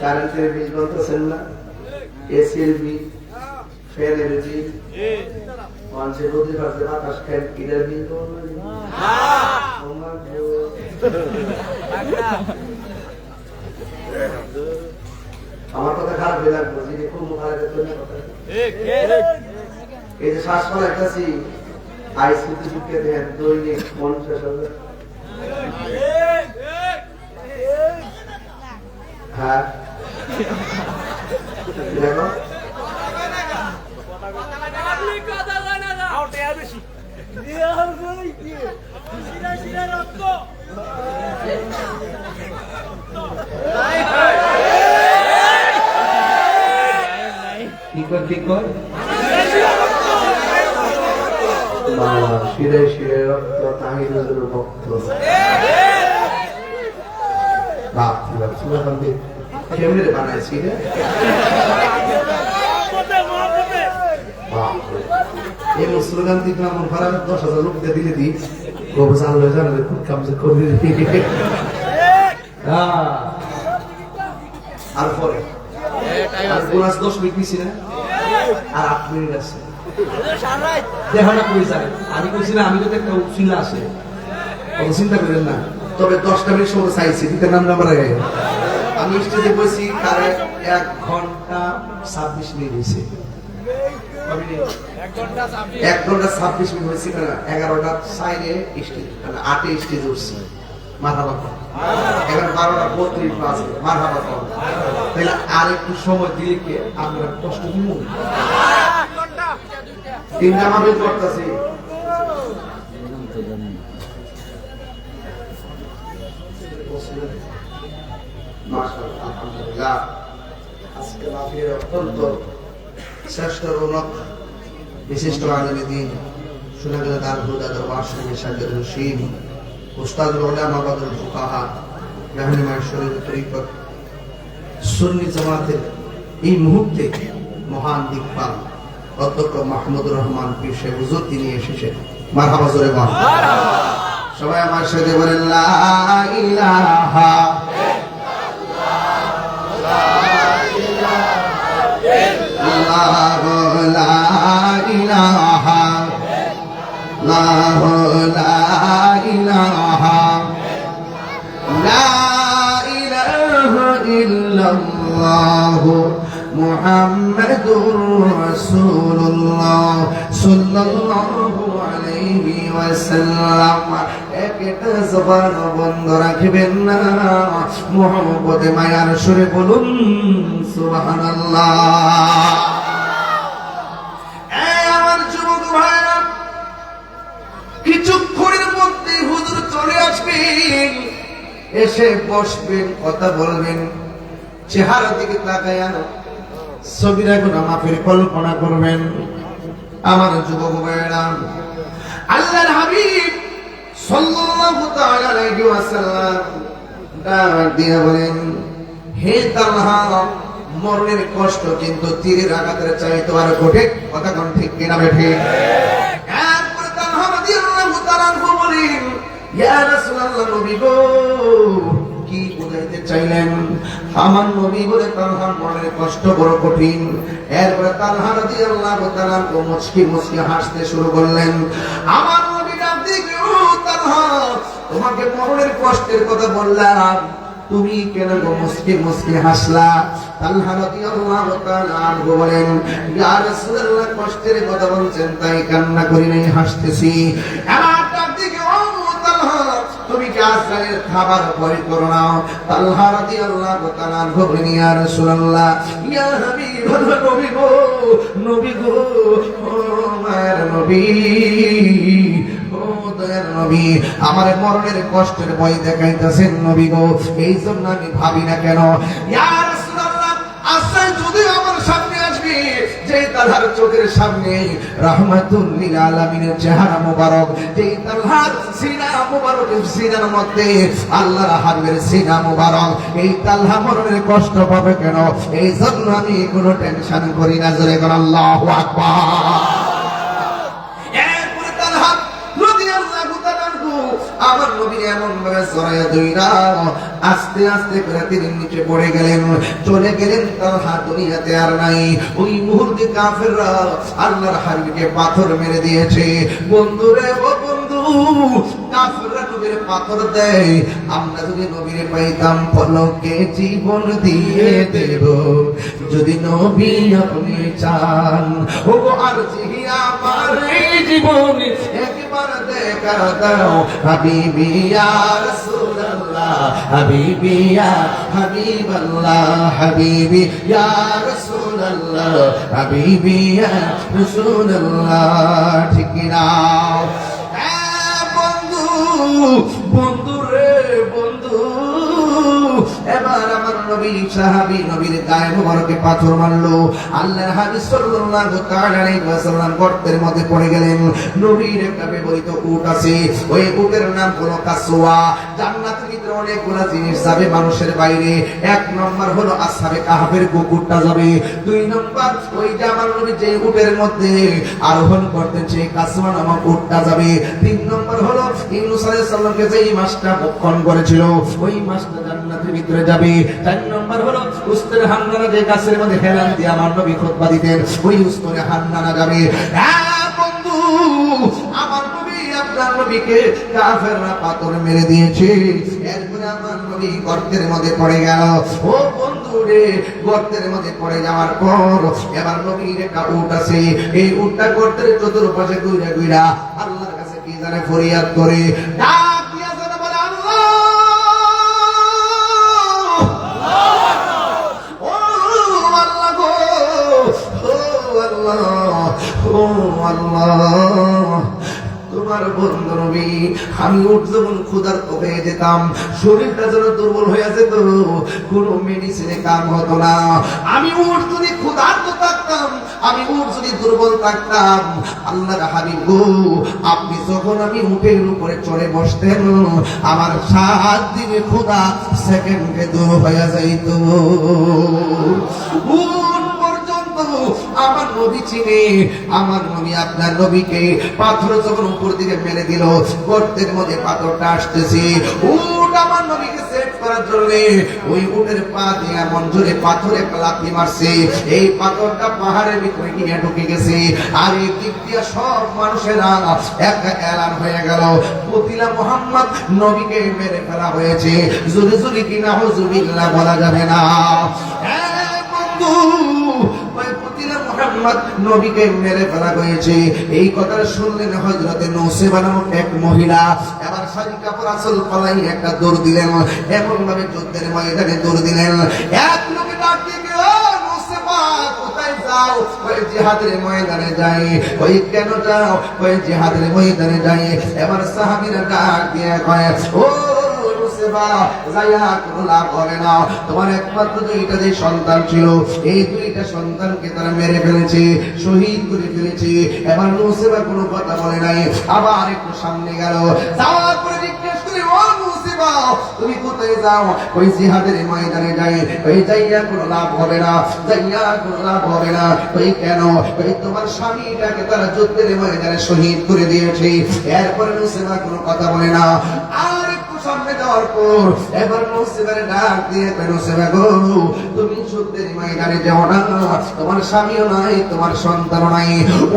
কারেন্টের বিল বলতেছেন না, এসির বিল, ফ্যানের বিল, মানুষের রোদে পাশে বাতাস খান, কিনার বিল আমার কথা খারাপ হয়ে লাগবে, যিনি খুব মুখারে এই যে শ্বাস ফল একটা আইসিতে ঢুকে দেন দৈনিক 50,000। হ্যাঁ দেখো কি কর শিরে শিরে রক্ত তাহিরুল ভক্ত। বাপ কেমনে বানাইছি রে? এই স্লোগান দিতে আমার খারাপ 10,000 লোক দিলে দিই জানলে জানলে খুব কামজে করবি। আর পরে 10 মিনিট নিছি না, আর 8 মিনিট আছে। দেখো না কই যায়, আমি কইছি না আমি তো একটা উচিলা আছে, অত চিন্তা করেন না। তবে 10টা মিনিট সময় চাইছি দিতে নাম নাম্বার। আমি স্টেজে বসি কারে 1 ঘন্টা 26 মিনিট হয়েছে, 1 ঘন্টা 26 মিনিট হয়েছে। 11টা সাইডে স্টেজ, 8-এ স্টেজ উঠছি। মারহাবা এখন 12টা 32 বাজে, মারহাবা তাহলে আর একটু সময় দিলে কি আমরা কষ্ট দিব? 3টা মাহফিল করতেছি, মাশাআল্লাহ আলহামদুলিল্লাহ। আজকে মাহফিলের অত্যন্ত শ্রেষ্ঠ রৌনক বিশিষ্ট আলেম দ্বীন সুনাগর দারুদা দরবার শরীফের সাজ্জাদ রশিদ উস্তাদুল উলামা বাদুল ফুকাহা রাহনুমায়ে শরীয়ত তরিকত সুন্নি জামাতের এই মুহূর্তে মহান দিকপাল অধ্যক্ষ মাহমুদুর রহমান পীর সাহেব হুজুর তিনি এসেছেন। মারহাবা জোরে বল, সবাই আমার সাথে বলেন লা ইলাহা ইল্লাল্লাহ, লা ইলাহা ইলাহা আল্লাহু লা ইলাহা লা ইলাহা ইল্লাল্লাহু মুহাম্মাদুর রাসূলুল্লাহ সাল্লাল্লাহু আলাইহি ওয়াসাল্লাম। একটা জবান বন্ধ রাখবেন না, মুহাম্মদে মায়ার সুরে বলুন সুবহানাল্লাহ। আমার যুবক ভাইরা, কিছুক্ষণের মধ্যে হুজুর চলে আসবেন, এসে বসবেন, কথা বলবেন, চেহারা দিকে তাকায়া ছবিরা গুনাহ মাফের কল্পনা করবেন। আমার যুবক ভাইরা, আল্লাহর হাবিব সাল্লাল্লাহু তাআলা আলাইহি ওয়াসাল্লাম ডাক দিয়ে বলেন, হে তালহা, মরণের কষ্ট কিন্তু তীরের আঘাতের চাইতে আর কঠিন। কথা কোন ঠিক কিনা বেঠে? এরপর তালহা রাদিয়াল্লাহু তাআলা বলেন, ইয়া রাসূলুল্লাহ, নবী গো, কি বুঝাইতে চাইলেন? আমার নবী বলে তালহা মরণের কষ্ট বড় কঠিন। এরপর তালহা রাদিয়াল্লাহু তাআলা মুচকি মুচকি হাসতে শুরু করলেন। আমার নবী ডাক দিয়ে, ও তালহা, তোমাকে মরণের কষ্টের কথা বললাম, তুমি কেন মুচকি মুচকি হাসলা? তালহা রাদিয়াল্লাহু তাআলা আনহু বলেন, ইয়া রাসূলুল্লাহ, কষ্টের কথা বলছেন তাই কান্না করি নাই, হাসতেছি। আমার ডাক দিয়ে, ও তালহা, তুমি কি আজরাইলের খাবার ভয় করো না? তালহা রাদিয়াল্লাহু তাআলা আনহু বলেন, ইয়া রাসূলুল্লাহ, ইয়া হাবিবাল্লাহ, নবী গো, নবী গো, ও মায়ের নবী, নবী, আমার মরণের কষ্টের ভয় দেখাইতেছেন নবী গো, এই জন্য আমি ভাবি না কেন। ইয়া রাসূলুল্লাহ, আজরাইল যদি আমার সামনে আসবে, যে তালহার চোখের সামনে রাহমাতুল লিল আলামিনের চেহারা মোবারক, যে তালহার সিনা মোবারক, সিনার মধ্যে আল্লাহর হাবিবের সিনা মোবারক, এই তালহা মরণের কষ্ট পাবে কেন? এই জন্য আমি কোনো টেনশন করি না। জোরে বলেন আল্লাহু আকবার। আমার নবী এমন ভাবে জড়াইয়া ধইরা আস্তে আস্তে করে তিনি নিচে পড়ে গেলেন, চলে গেলেন। তালহা দুনিয়াতে আর নাই। ওই মুহূর্তে কাফেররা আল্লাহর হাবিবকে পাথর মেরে দিয়েছে। বন্ধুরে, ও বন্ধু, কাফেররা নবীর পাথর দেয়, আমরা যদি নবীরে পাইতাম পলকে জীবন দিয়ে দেব, যদি নবী আপনি চান। ও আর জিহি আমার এই জীবন একবার দেখা দাও, হাবিবি ইয়া রাসূলুল্লাহ, হাবিবি ইয়া হাবিবাল্লাহ, হাবিবি ইয়া রাসূলুল্লাহ, হাবিবি ইয়া রাসূলুল্লাহ। ঠিক না বন্ধু? বন্ধু রে বন্ধু, এবার আমার নবী সাহাবী নবীর গায়ে মোবারকে পাথর মারলো। আল্লাহর হাবিব সাল্লাল্লাহু তাআলা আলাইহি ওয়াসাল্লাম গর্তের মধ্যে পড়ে গেলেন। নবীর একটা ব্যবহৃত উট আছে, ওই উটের নাম হলো কাসওয়া। জান্নাতের ভিতরে অনেকগুলো জিনিস যাবে মানুষের বাইরে। এক নম্বর হলো আসহাবে কাহফের কুকুরটা যাবে। দুই নম্বর ওই যে আমার নবী যে উটের মধ্যে আরোহণ করতেছে কাসওয়া নামক উটটা যাবে। তিন নম্বর হলো ইউনূস আলাইহিস সালামকে যে মাছটা ভক্ষণ করেছিল ওই মাছটা জান্নাতের ভিতরে যাবে। চার নম্বর হলো উস্তের হান্নানা, যে গাছের মধ্যে হেলান দিয়ে আমার নবী খুতবা দিতেন, ওই উস্তের হান্নানা যাবে। হ্যাঁ বন্ধু, আমার নবী আপনার নবীকে কাফেররা পাথর মেরে দিয়েছে। এরপরে আমার নবী গর্তের মধ্যে পড়ে গেল। ও বন্ধু রে, গর্তের মধ্যে পড়ে যাওয়ার পর এবার নবীর একটা উট আছে, এই উটটা গর্তের চতুর্পাশে ঘুরে ঘুরা আল্লাহর কাছে কি জানে ফরিয়াদ করে, ডাক দিয়া জানে বলে, আল্লাহ, ও আল্লাহ গো, ও আল্লাহ, ও আল্লাহ, তোমার বন্ধু নবী, আমি উঠ যখন ক্ষুধার্ত হয়ে যেতাম, শরীরটা যেন দুর্বল হয়ে যেত, কোনো মেডিসিনে কাম হতো না। আমি উঠ যদি ক্ষুধার্ত থাকতাম, আমি উঠ যদি দুর্বল থাকতাম, আল্লাহর হাবিব গো, আপনি যখন আমি উটের উপরে চড়ে বসতেন, আমার 7 দিনে ক্ষুধা সেকেন্ডে দূর হয়ে যাইত। আমার নবী চিনে, আমার নবী আপনার নবীকে পাথর যখন উপর দিকে মেরে দিল, গর্তের মধ্যে পাথরটা আসতেছে, উট আমার নবীকে সেট করার জন্য ওই উটের পা দিয়ে এমন জোরে পাথরে লাথি মারছে, এই পাথরটা পাহাড়ের ভিতরে গিয়ে ঢুকে গেছে। আর এই দিক দিয়ে সব মানুষেরা একটা এলান হয়ে গেল, পতিলা মুহাম্মদ নবীকে মেরে ফেলা হয়েছে। জোরে জোরে কিনা হুজুবিল্লাহ বলা যাবে না। বন্ধু, ওই পতিলা মুহাম্মদ নবীকে মেরে ফেলা হয়েছে, এই কথা শুনলেন হযরতে নৌসেবা নামক এক মহিলা। এবার শাড়ি কাপড় আসল পলাই একটা দৌড় দিলেন, এমন ভাবে যুদ্ধের ময়দানে দৌড় দিলেন। এক লোকে ডাক দিয়ে গেল, নৌসেবা কোথায় যাও? ওই জিহাদের ময়দানে যাই। ওই কেন যাও? ওই জিহাদের ময়দানে যাই। এবার সাহাবীরা ডাক দিয়ে কয়, ও তোমার একমাত্র দুইটা যে সন্তান ছিল, এই দুইটা সন্তানকে তারা মেরে ফেলেছে, শহীদ করে ফেলেছে। এবার নৌসেবা কোনো কথা বলে নাই, আবার একটু সামনে গেল, যাওয়ার পরে জিজ্ঞেস করে, ও নৌসেবা তুমি কোথায় যাও? ওই জিহাদের ময়দানে যাই। ওই যাইয়া কোনো লাভ হবে না, যাইয়া কোনো লাভ হবে না। ওই কেন? ওই তোমার স্বামীটাকে তারা যুদ্ধের ময়দানে শহীদ করে দিয়েছে। এরপরে নৌসেবা কোনো কথা বলে না। আর সামনে যাওয়ার পর এবার নৌসেবার ডাক দিয়ে, নৌসেবা গো তুমি যুদ্ধের ময়দানে যাও না, তোমার স্বামীও নাই, তোমার সন্তানও নাই।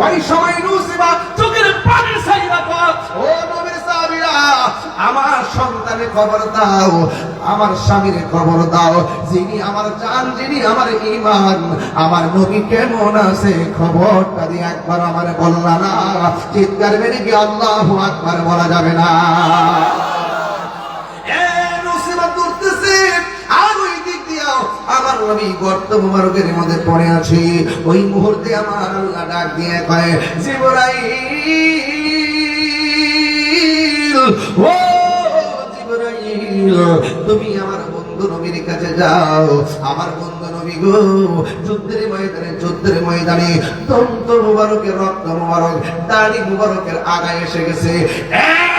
ওই সময় নৌসেবা চোখের পানি ছাইরা পড়, ও নবীর সাহাবীরা আমার সন্তানের খবর দাও, আমার স্বামীর খবর দাও, যিনি আমার জান, যিনি আমার ঈমান, আমার নবী কেমন আছে খবরটা দিয়ে একবার আমারে বললা না? চিৎকার মেরে কি আল্লাহু আকবার বলা যাবে না? আর ওই দিক দিয়েও আমার নবী গর্ত মুবারকের মধ্যে পড়ে আছে। ওই মুহূর্তে আমার আল্লাহ ডাক দিয়ে কয়, জিবরাইল, ও জিবরাইল তুমি আমার বন্ধু নবীর কাছে যাও। আমার বন্ধু নবী গো যুদ্ধের ময়দানে দন্ত মুবারকের রক্ত মুবারক, দাড়ি মুবারকের আগায় এসে গেছে।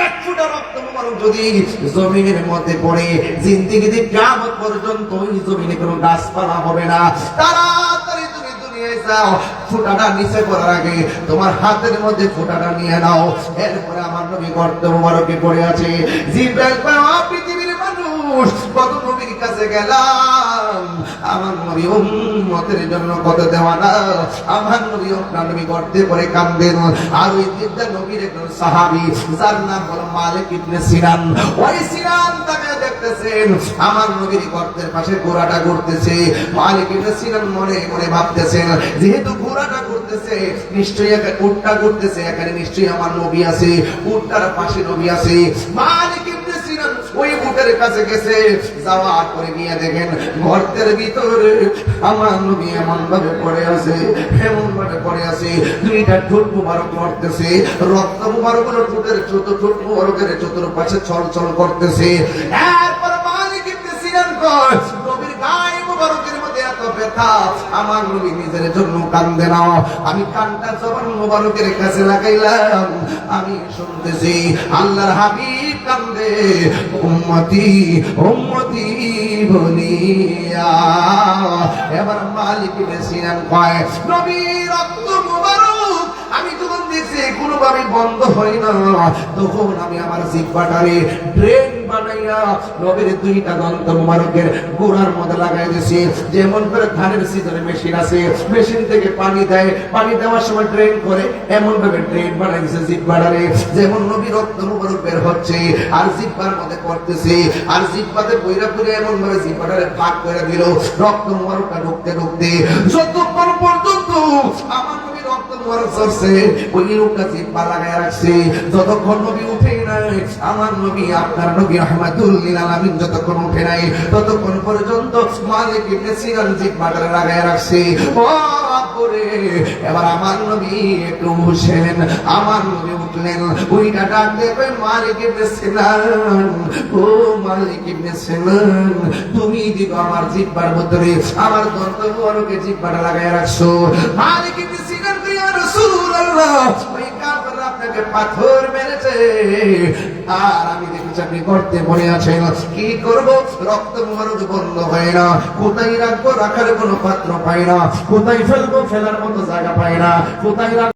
এক ফুটা রক্ত মুবারক যদি জমিনের মধ্যে পড়ে, জিন্দেগিতে কিয়ামত পর্যন্ত ওই জমিনে কোনো গাছপালা হবে না। তাড়াতাড়ি তুমি দুনিয়ায় যাও, ফুটাটা নিচে পড়ার আগে তোমার হাতের মধ্যে ফুটাটা নিয়ে নাও। এরপরে আমার নবী গর্ত মুবারকে পড়ে আছে। জিবরাইল কয়, পৃথিবীর মানুষ কত নবীর কাছে গেলাম, আমার নবী উম্মতের জন্য কত দেওয়া না। আমার নবী আপনার নবী গর্তে পড়ে কাঁদেন। আর ওই দিকটা নবীর একজন সাহাবী, যার নাম হলো মালিক ইবনে সিনান। ওই সিনান তাকে দেখতেছেন আমার নবীর গর্তের পাশে ঘোড়াটা ঘুরতেছে। মালিক ইবনে সিনান মনে মনে ভাবতেছেন, যেহেতু ঘোড়াটা ঘুরতেছে, নিশ্চয়ই উটটা ঘুরতেছে, এখানে নিশ্চয়ই আমার নবী আছে, উটটার পাশে নবী আছে। মালিক ইবনে সিনান ওই উটের কাছে গেছে, যাওয়ার পরে গিয়ে দেখেন গর্তের ভিতরে আমার নবী এমন ভাবে পড়ে আছে, এমন ভাবে পড়ে আছে, দুইটা ঠোঁট মুবারক করতেছে, রক্ত মুবারক ঠোঁটের ঠোঁট মুবারকের চতুর্পাশে ছলছল করতেছে। এরপর মালিক ইবনে সিনান কয়, নবীর গায়ে মুবারকের মধ্যে এত ব্যথা, আমার নবী নিজের জন্য কান্দে না। আমি কানটা জবান মুবারকের কাছে লাগাইলাম, আমি শুনতেছি আল্লাহর হাবিব কান্দে, উম্মতি উম্মতি বলিয়া। এবার মালিক ইবনে সিনান কয়, নবীর রক্ত মুবারক আমি যখন দেখছি কোনোভাবে বন্ধ হয় না, তখন আমি আমার জিহ্বাটারে ড্রেন বানাইয়া নবীর দুইটা দন্ত মুবারকের গোড়ার মধ্যে লাগাই দিয়েছি। যেমন করে ধানের সিজনে মেশিন আছে, মেশিন থেকে পানি দেয়, পানি দেওয়ার সময় ড্রেন করে, এমন ভাবে ড্রেন বানাই দিয়েছে জিহ্বাটারে। যেমন নবীর রক্ত মুবারক বের হচ্ছে আর জিহ্বার মধ্যে পড়তেছে, আর জিহ্বাতে বইরা করে এমন ভাবে জিহ্বাটারে ভাগ করে দিল, রক্ত মুবারকটা ঢুকতে ঢুকতে যতক্ষণ পর্যন্ত আমার নবী রক্ত মুবারক ঝরছে, ওই লোকটা জিহ্বা লাগায় রাখছে। যতক্ষণ নবী উঠে নাই, আমার নবী আপনার নবী রাহমাতুল লিল আলামিন যতক্ষণ উঠে নাই, ততক্ষণ পর্যন্ত মালিক ইবনে সিনান জিহ্বাটা লাগায় রাখছে। ও করে এবার আমার নবী একটু উঠলেন, আমার নবী উঠলেন, ওইটা ডাক দেবে মালিক ইবনে সিনান, ও মালিক ইবনে সিনান তুমি দিবা আমার জিহ্বার ভিতরে আমার দন্ত মুবারকে জিহ্বাটা লাগায় রাখছো। মালিক ইবনে সিনান কই, ইয়া রাসূলুল্লাহ ওই কাফেররা আপনাকে পাথর মেরেছে, আর আমি দেখেছি আপনি গর্তে পড়ে আছেন, কি করব? রক্ত মুবারক বন্ধ হয় না, কোথায় রাখবো রাখার কোনো পাত্র পাই না, কোথায় ফেলবো ফেলার মতো জায়গা পাই না, কোথায়